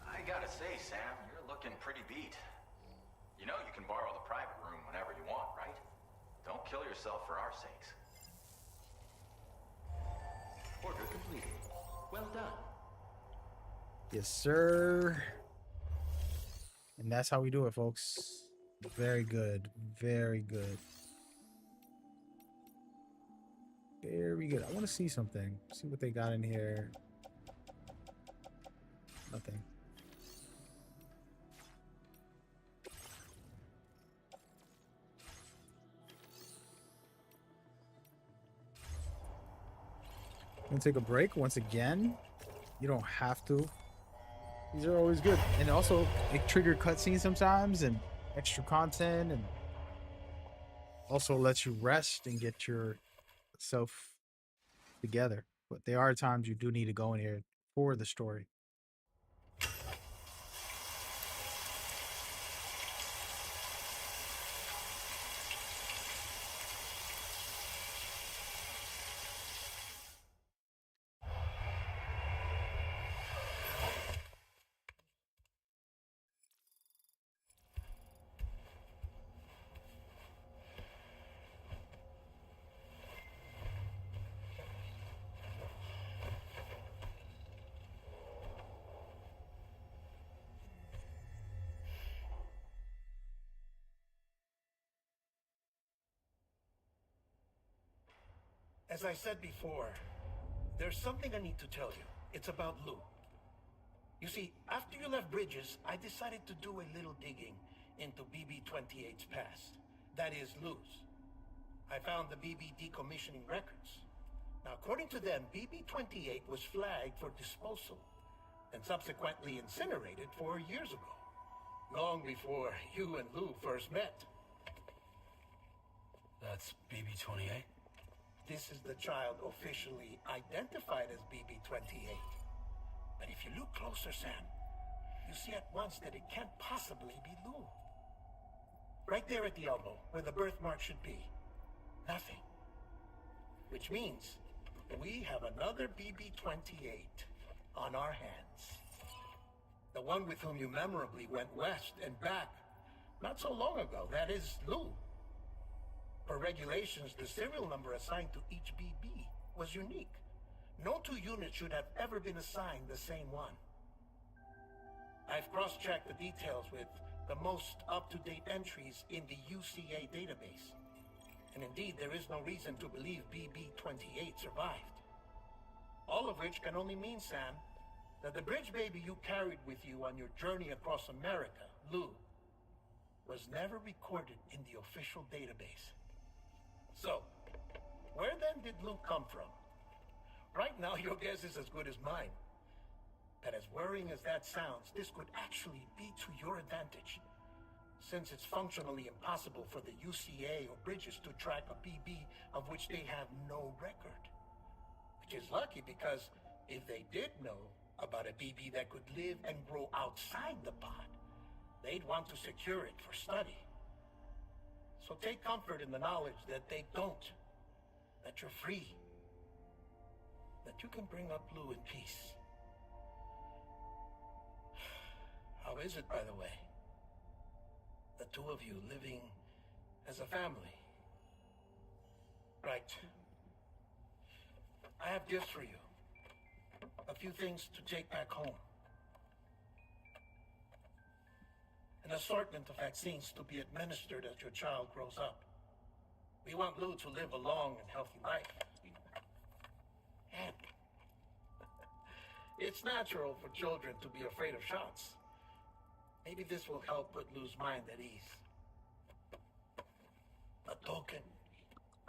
I gotta say, Sam, you're looking pretty beat. You know you can borrow the private room whenever you want, right? Don't kill yourself for our sakes. Order completed. Well done. Yes, sir. And that's how we do it, folks. Very good. Very good. Very good. I want to see something. See what they got in here. Nothing. I'm gonna take a break once again. You don't have to. These are always good. And also, it trigger cutscenes sometimes and extra content, and also lets you rest and get yourself together. But there are times you do need to go in here for the story. As I said before, there's something I need to tell you. It's about Lou. You see, after you left Bridges, I decided to do a little digging into BB-28's past. That is, Lou's. I found the BB decommissioning records. Now, according to them, BB-28 was flagged for disposal and subsequently incinerated 4 years ago, long before you and Lou first met. That's BB-28? This is the child officially identified as BB-28. But if you look closer, Sam, you see at once that it can't possibly be Lou. Right there at the elbow, where the birthmark should be. Nothing. Which means we have another BB-28 on our hands. The one with whom you memorably went west and back not so long ago. That is Lou. Per regulations, the serial number assigned to each BB was unique. No two units should have ever been assigned the same one. I've cross-checked the details with the most up-to-date entries in the UCA database. And indeed, there is no reason to believe BB-28 survived. All of which can only mean, Sam, that the bridge baby you carried with you on your journey across America, Lou, was never recorded in the official database. So, where then did Lou come from? Right now, your guess is as good as mine. But as worrying as that sounds, this could actually be to your advantage, since it's functionally impossible for the UCA or Bridges to track a BB of which they have no record. Which is lucky, because if they did know about a BB that could live and grow outside the pod, they'd want to secure it for study. So take comfort in the knowledge that they don't, that you're free, that you can bring up Lou in peace. How is it, by the way? The two of you living as a family. Right. I have gifts for you. A few things to take back home. And an assortment of vaccines to be administered as your child grows up. We want Lou to live a long and healthy life. And it's natural for children to be afraid of shots. Maybe this will help put Lou's mind at ease. A token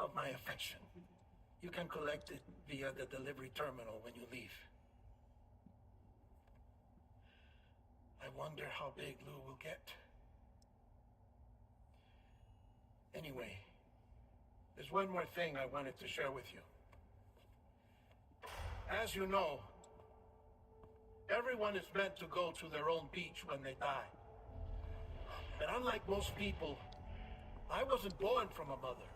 of my affection. You can collect it via the delivery terminal when you leave. I wonder how big Lou will get. Anyway, there's one more thing I wanted to share with you. As you know, everyone is meant to go to their own beach when they die. But unlike most people, I wasn't born from a mother.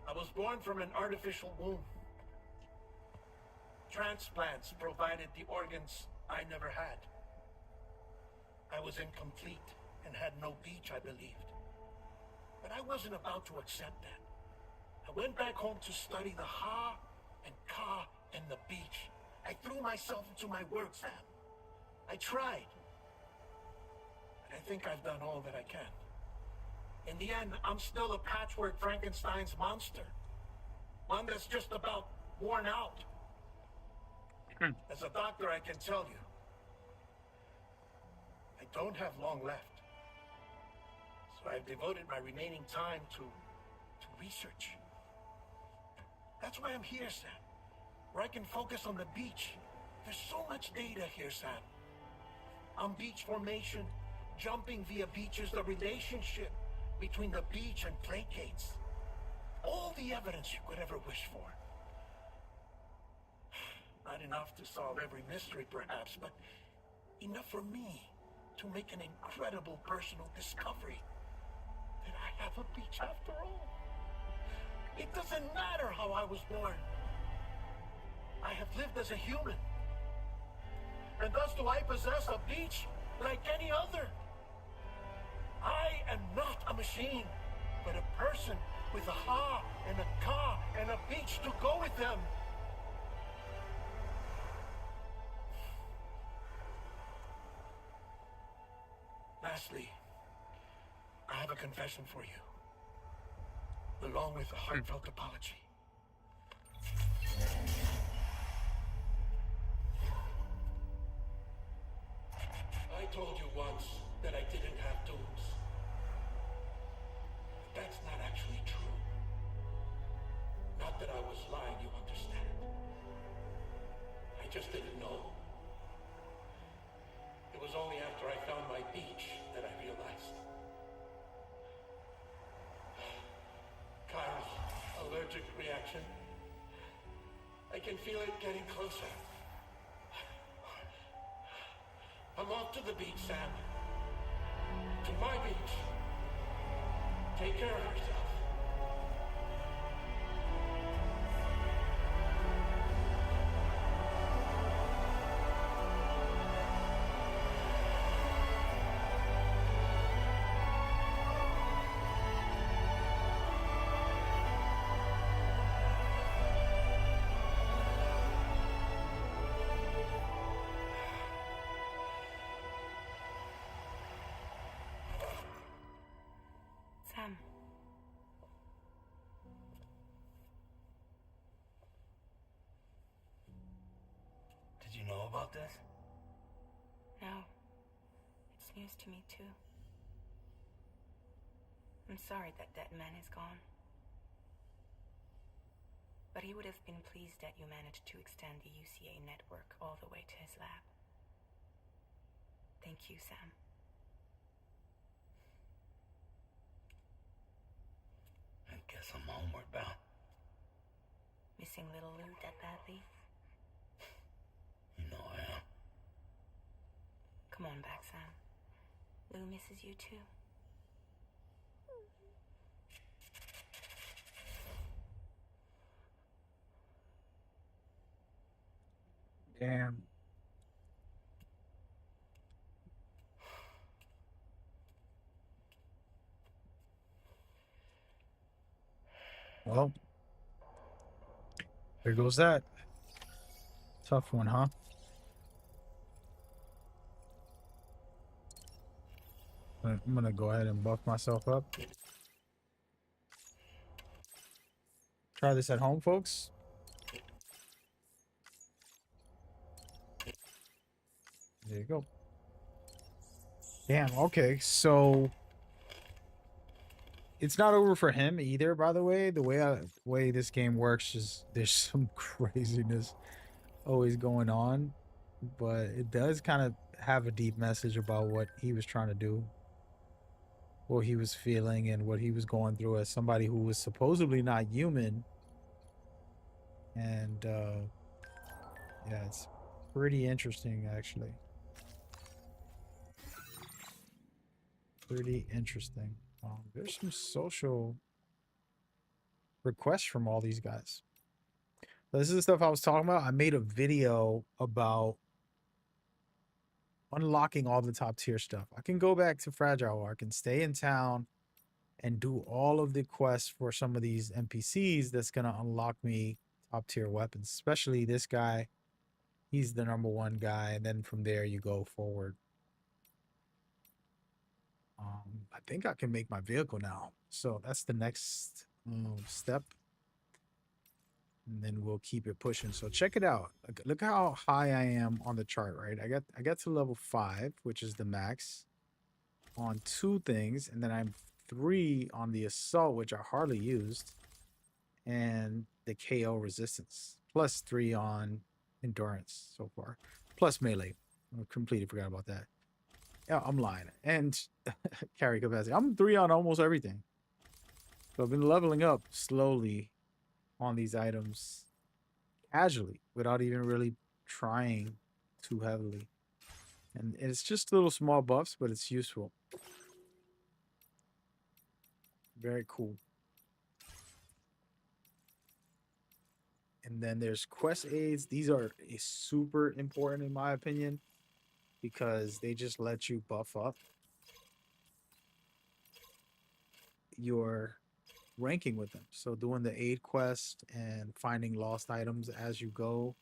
I was born from an artificial womb. Transplants provided the organs I never had. I was incomplete and had no beach, I believed. But I wasn't about to accept that. I went back home to study the ha and ka and the beach. I threw myself into my work, Sam. I tried. But I think I've done all that I can. In the end, I'm still a patchwork Frankenstein's monster. One that's just about worn out. As a doctor, I can tell you, I don't have long left. So I've devoted my remaining time to research. That's why I'm here, Sam. Where I can focus on the beach. There's so much data here, Sam. On beach formation, jumping via beaches, the relationship between the beach and placates. All the evidence you could ever wish for. Not enough to solve every mystery, perhaps, but enough for me to make an incredible personal discovery. That I have a beach after all. It doesn't matter how I was born. I have lived as a human. And thus do I possess a beach like any other. I am not a machine, but a person with a ha and a ka and a beach to go with them. Lastly, I have a confession for you, along with a heartfelt apology. I told you once that I didn't have dooms. But that's not actually true. Not that I was lying, you understand. I just didn't know. It was only after I found my beach that I realized. Kyle's allergic reaction. I can feel it getting closer. I'm off to the beach, Sam. To my beach. Take care of yourself. Sam. Did you know about this? No. It's news to me, too. I'm sorry that man is gone. But he would have been pleased that you managed to extend the UCA network all the way to his lab. Thank you, Sam. I guess I'm homeward bound. Missing little Lou that badly? You know I am. Come on back, Sam. Lou misses you too. Damn. Well, there goes that. Tough one, huh? I'm gonna go ahead and buff myself up. Try this at home, folks. There you go. Damn, okay, so it's not over for him either, by the way. The way this game works is there's some craziness always going on, but it does kind of have a deep message about what he was trying to do, what he was feeling, and what he was going through as somebody who was supposedly not human. And yeah, it's pretty interesting, actually. Pretty interesting. There's some social requests from all these guys. This is the stuff I was talking about. I made a video about unlocking all the top tier stuff. I can go back to Fragile, or I can stay in town and do all of the quests for some of these NPCs that's going to unlock me top tier weapons, especially this guy. He's the #1 guy, and then from there you go forward. I think I can make my vehicle now, so that's the next step, and then we'll keep it pushing. So check it out. Look how high I am on the chart, right? I got to level 5, which is the max on 2 things, and then I'm 3 on the assault, which I hardly used, and the KO resistance, plus 3 on endurance so far, plus melee. I completely forgot about that. Yeah, I'm lying. And carry capacity. I'm 3 on almost everything. So I've been leveling up slowly on these items casually without even really trying too heavily. And it's just little small buffs, but it's useful. Very cool. And then there's quest aids. These are super important in my opinion, because they just let you buff up your ranking with them. So doing the aid quest and finding lost items as you go,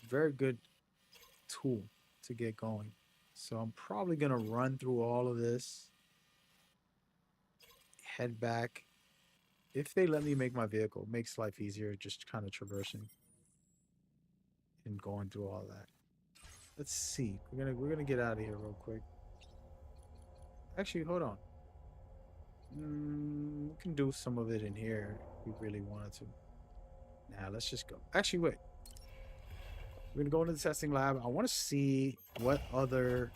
very good tool to get going. So I'm probably gonna run through all of this, head back. If they let me make my vehicle, it makes life easier, just kind of traversing and going through all that. Let's see. We're gonna get out of here real quick. Actually, hold on. We can do some of it in here if we really wanted to. Nah, let's just go. Actually, wait. We're gonna go into the testing lab. I want to see what other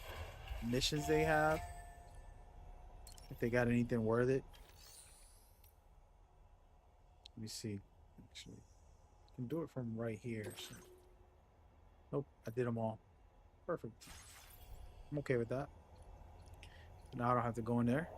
missions they have. If they got anything worth it. Let me see. Actually, I can do it from right here. So. Nope, I did them all. Perfect. I'm okay with that. Now I don't have to go in there.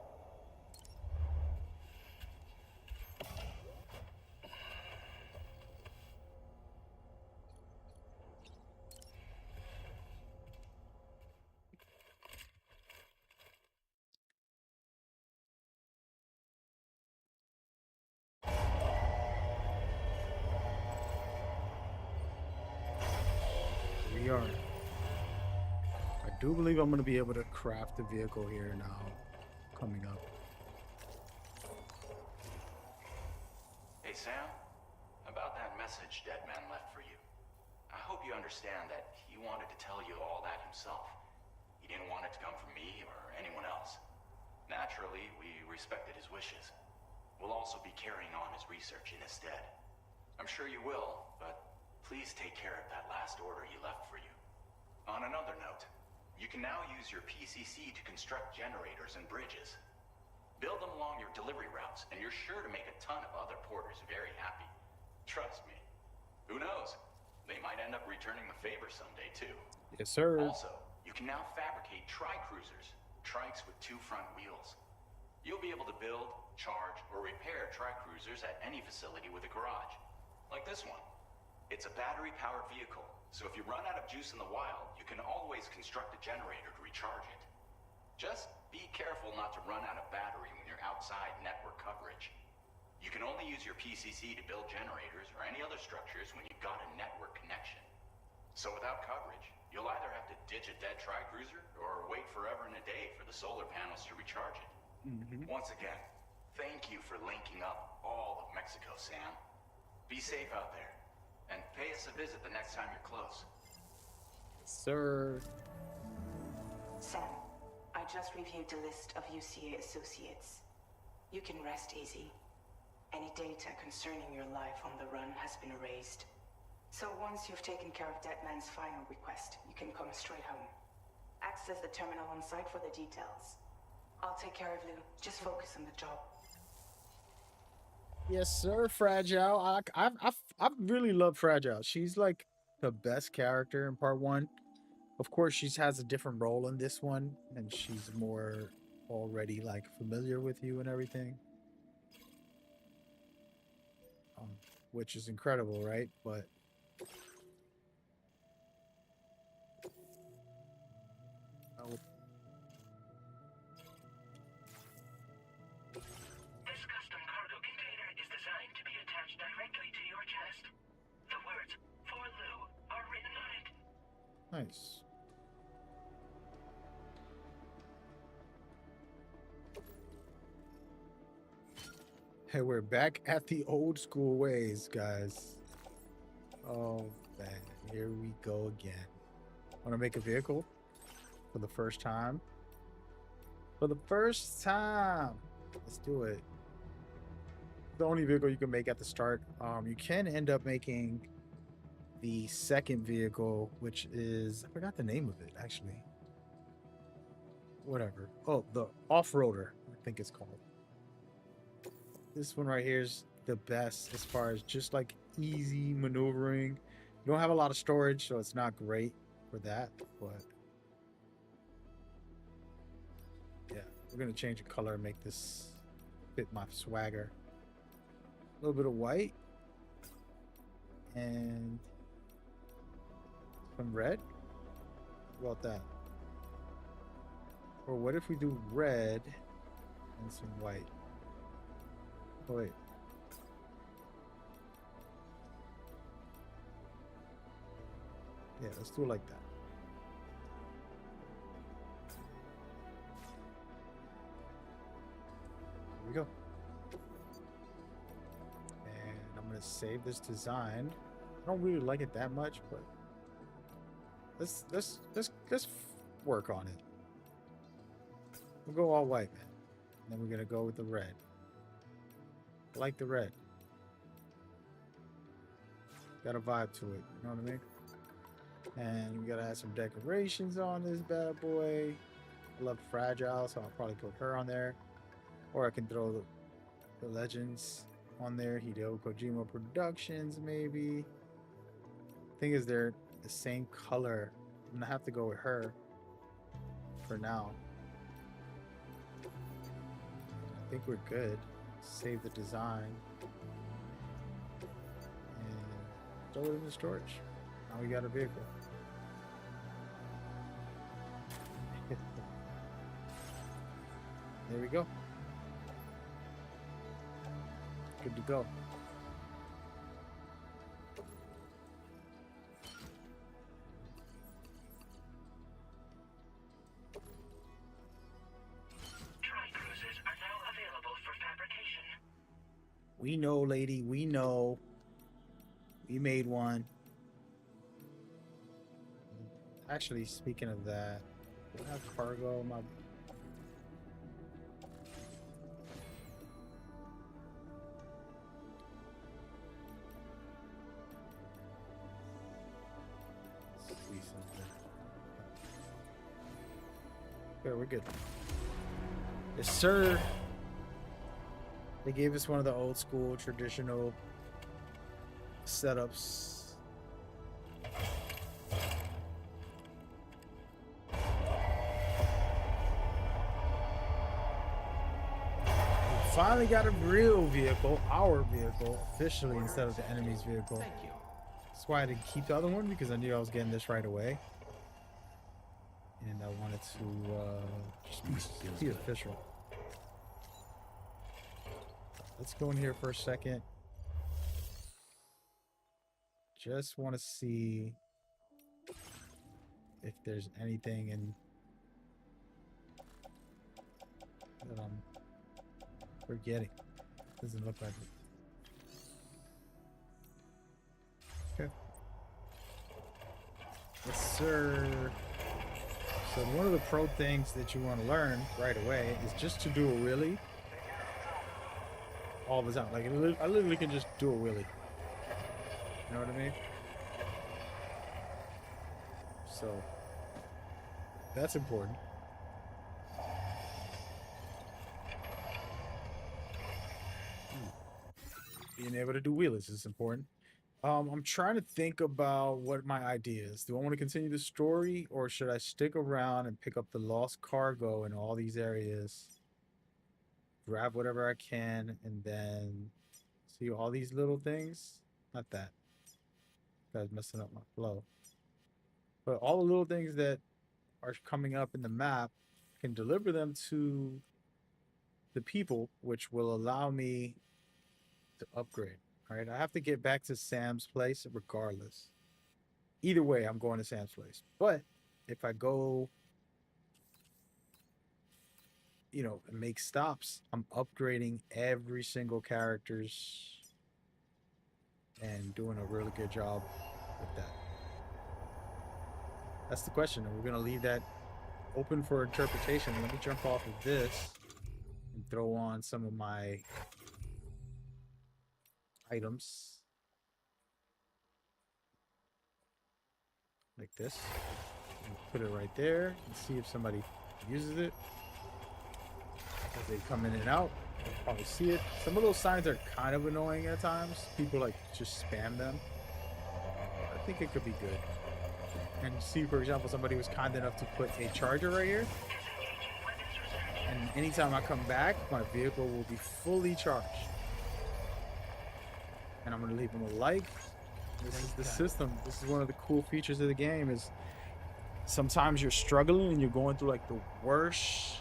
We are. I do believe I'm going to be able to craft the vehicle here now, coming up. Hey, Sam. About that message Deadman left for you. I hope you understand that he wanted to tell you all that himself. He didn't want it to come from me or anyone else. Naturally, we respected his wishes. We'll also be carrying on his research in his stead. I'm sure you will, but please take care of that last order he left for you. On another note, you can now use your PCC to construct generators and bridges. Build them along your delivery routes, and you're sure to make a ton of other porters very happy. Trust me. Who knows? They might end up returning the favor someday, too. Yes, sir. Also, you can now fabricate tri-cruisers, trikes with 2 front wheels. You'll be able to build, charge, or repair tri-cruisers at any facility with a garage. Like this one. It's a battery-powered vehicle, so if you run out of juice in the wild, you can always construct a generator to recharge it. Just be careful not to run out of battery when you're outside network coverage. You can only use your PCC to build generators or any other structures when you've got a network connection. So without coverage, you'll either have to ditch a dead tri-cruiser or wait forever and a day for the solar panels to recharge it. Once again, thank you for linking up all of Mexico, Sam. Be safe out there, and pay us a visit the next time you're close. Sir. Sam, I just reviewed the list of UCA associates. You can rest easy. Any data concerning your life on the run has been erased. So once you've taken care of Deadman's final request, you can come straight home. Access the terminal on site for the details. I'll take care of Lou. Just focus on the job. Yes, sir, Fragile. I really love Fragile. She's like the best character in part 1. Of course, she has a different role in this one, and she's more already like familiar with you and everything, which is incredible, right? But This custom cargo container is designed to be attached directly to your chest. The words "For Lou" are written on it. nice. Hey, we're back at the old school ways, guys. Oh man, here we go again. Want to make a vehicle for the first time? For the first time, let's do it. The only vehicle you can make at the start. You can end up making the second vehicle, which is, I forgot the name of it actually. Whatever. Oh, the off-roader, I think it's called. This one right here is the best as far as just like easy maneuvering. You don't have a lot of storage, so it's not great for that, but yeah, we're gonna change the color and make this fit my swagger. A little bit of white and some red. How about that? Or what if we do red and some white? Oh, wait. Yeah, let's do it like that. Here we go. And I'm gonna save this design. I don't really like it that much, but let's work on it. We'll go all white, man. And then we're gonna go with the red. I like the red. Got a vibe to it, you know what I mean? And we gotta add some decorations on this bad boy. I love Fragile, so I'll probably put her on there. Or I can throw the legends on there. Hideo Kojima Productions, maybe. Thing is, they're the same color. I'm gonna have to go with her for now. I think we're good. Save the design and throw it in the storage. Now we got a vehicle. There we go. Good to go. Tri-cruisers are now available for fabrication. We know, lady. We know. We made one. Actually, speaking of that, do I have cargo in my... See something. Okay, we're good. Yes, sir. They gave us one of the old school traditional setups. We finally got a real vehicle, our vehicle, officially instead of the enemy's vehicle. Thank you. That's why I didn't keep the other one, because I knew I was getting this right away. And I wanted to just be official. Let's go in here for a second. Just want to see if there's anything in that I'm forgetting. Doesn't look like it. Okay. Yes, sir. So one of the pro things that you want to learn right away is just to do a wheelie all the time. Like, I literally can just do a wheelie. You know what I mean? So that's important. Being able to do wheelies is important. I'm trying to think about what my idea is. Do I want to continue the story, or should I stick around and pick up the lost cargo in all these areas, grab whatever I can, and then see all these little things? Not that. Guy's messing up my flow. But all the little things that are coming up in the map, can deliver them to the people, which will allow me to upgrade. All right, I have to get back to Sam's place regardless. Either way, I'm going to Sam's place. But if I go, and make stops, I'm upgrading every single character's and doing a really good job with that. That's the question, and we're gonna leave that open for interpretation. Let me jump off of this and throw on some of my items like this. And put it right there and see if somebody uses it. As they come in and out, you'll probably see it. Some of those signs are kind of annoying at times. People like just spam them. I think it could be good. And see, for example, somebody was kind enough to put a charger right here. And anytime I come back, my vehicle will be fully charged. And I'm going to leave them a like. This is the system. This is one of the cool features of the game is sometimes you're struggling and you're going through like the worst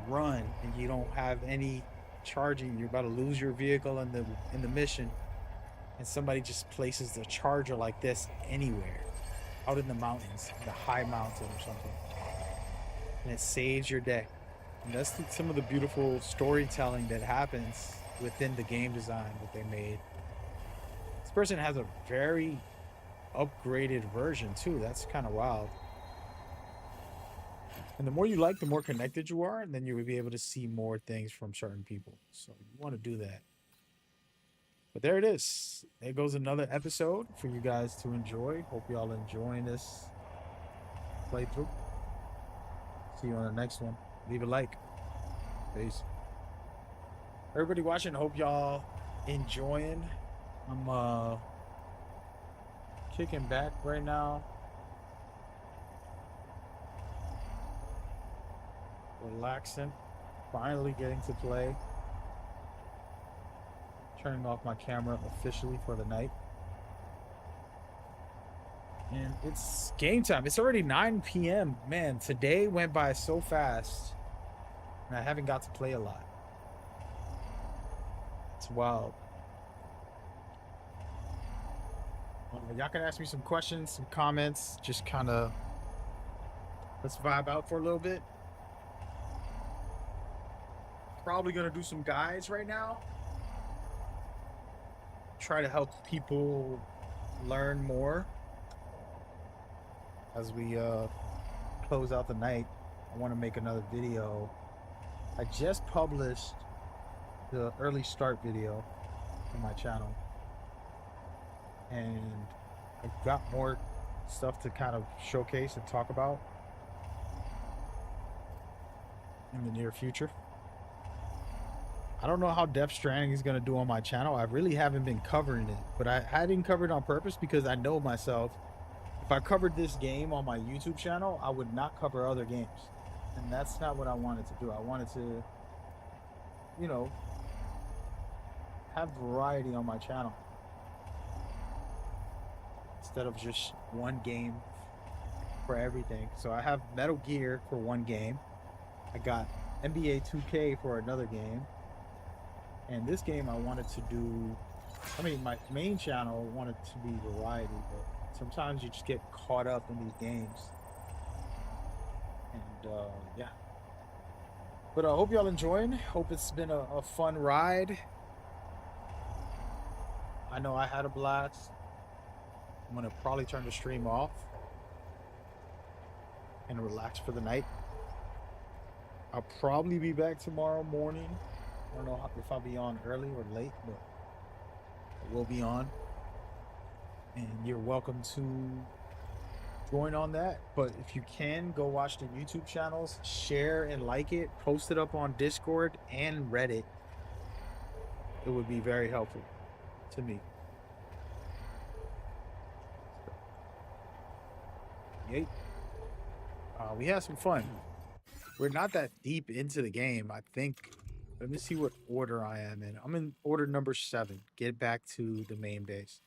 run and you don't have any charging. You're about to lose your vehicle in the mission. And somebody just places the charger like this anywhere. Out in the mountains, the high mountain or something. And it saves your day. And that's some of the beautiful storytelling that happens within the game design that they made. This person has a very upgraded version too. That's kind of wild. And the more you like, the more connected you are, and then you will be able to see more things from certain people. So you want to do that. But there it is. There goes another episode for you guys to enjoy. Hope y'all enjoying this playthrough. See you on the next one. Leave a like. Peace. Everybody watching, hope y'all enjoying. I'm kicking back right now. Relaxing. Finally getting to play. Turning off my camera officially for the night. And it's game time. It's already 9 p.m. Man, today went by so fast. And I haven't got to play a lot. It's wild. Y'all can ask me some questions, some comments. Just kind of let's vibe out for a little bit. Probably going to do some guides right now. Try to help people learn more as we close out the night. I want to make another video. I just published the early start video on my channel, and I've got more stuff to kind of showcase and talk about in the near future. I don't know how Death Stranding is going to do on my channel. I really haven't been covering it, but I didn't cover it on purpose because I know myself. If I covered this game on my YouTube channel, I would not cover other games. And that's not what I wanted to do. I wanted to, have variety on my channel. Instead of just one game for everything. So I have Metal Gear for one game. I got NBA 2K for another game. And this game I wanted to do, my main channel wanted to be variety, but sometimes you just get caught up in these games And yeah. But I hope y'all enjoying. Hope it's been a fun ride. I know I had a blast. I'm gonna probably turn the stream off and relax for the night. I'll probably be back tomorrow morning. I don't know if I'll be on early or late, but I will be on. And you're welcome to join on that. But if you can, go watch the YouTube channels, share and like it, post it up on Discord and Reddit. It would be very helpful to me. Yay. We had some fun. We're not that deep into the game, I think. Let me see what order I am in. I'm in order number 7. Get back to the main base.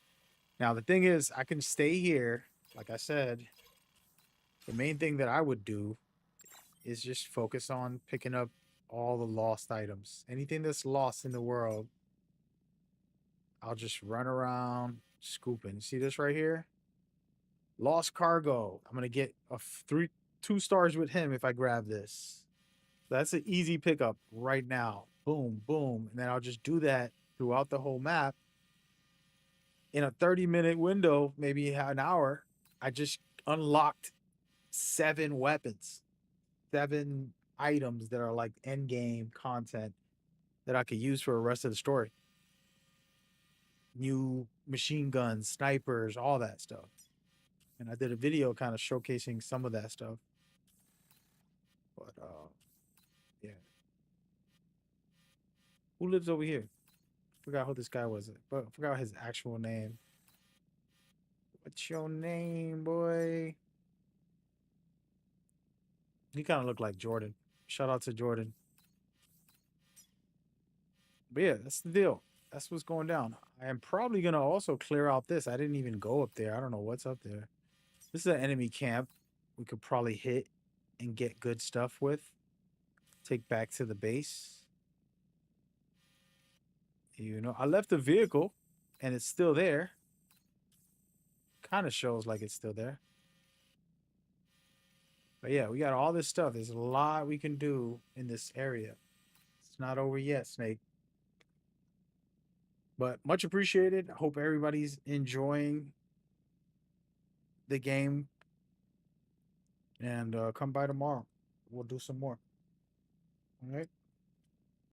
Now, the thing is, I can stay here. Like I said, the main thing that I would do is just focus on picking up all the lost items. Anything that's lost in the world, I'll just run around scooping. See this right here? Lost cargo. I'm going to get 2 stars with him if I grab this. That's an easy pickup right now. Boom, boom. And then I'll just do that throughout the whole map. In a 30-minute window, maybe an hour, I just unlocked 7 weapons, 7 items that are like end game content that I could use for the rest of the story. New machine guns, snipers, all that stuff. And I did a video kind of showcasing some of that stuff. But yeah. Who lives over here? Forgot who this guy was. But I forgot his actual name. What's your name, boy? He kind of looked like Jordan. Shout out to Jordan. But yeah, that's the deal. That's what's going down. I am probably going to also clear out this. I didn't even go up there. I don't know what's up there. This is an enemy camp we could probably hit and get good stuff with. Take back to the base. You know, I left the vehicle and it's still there. Kind of shows like it's still there. But yeah, we got all this stuff. There's a lot we can do in this area. It's not over yet, Snake. But much appreciated. I hope everybody's enjoying the game. And come by tomorrow. We'll do some more. All right.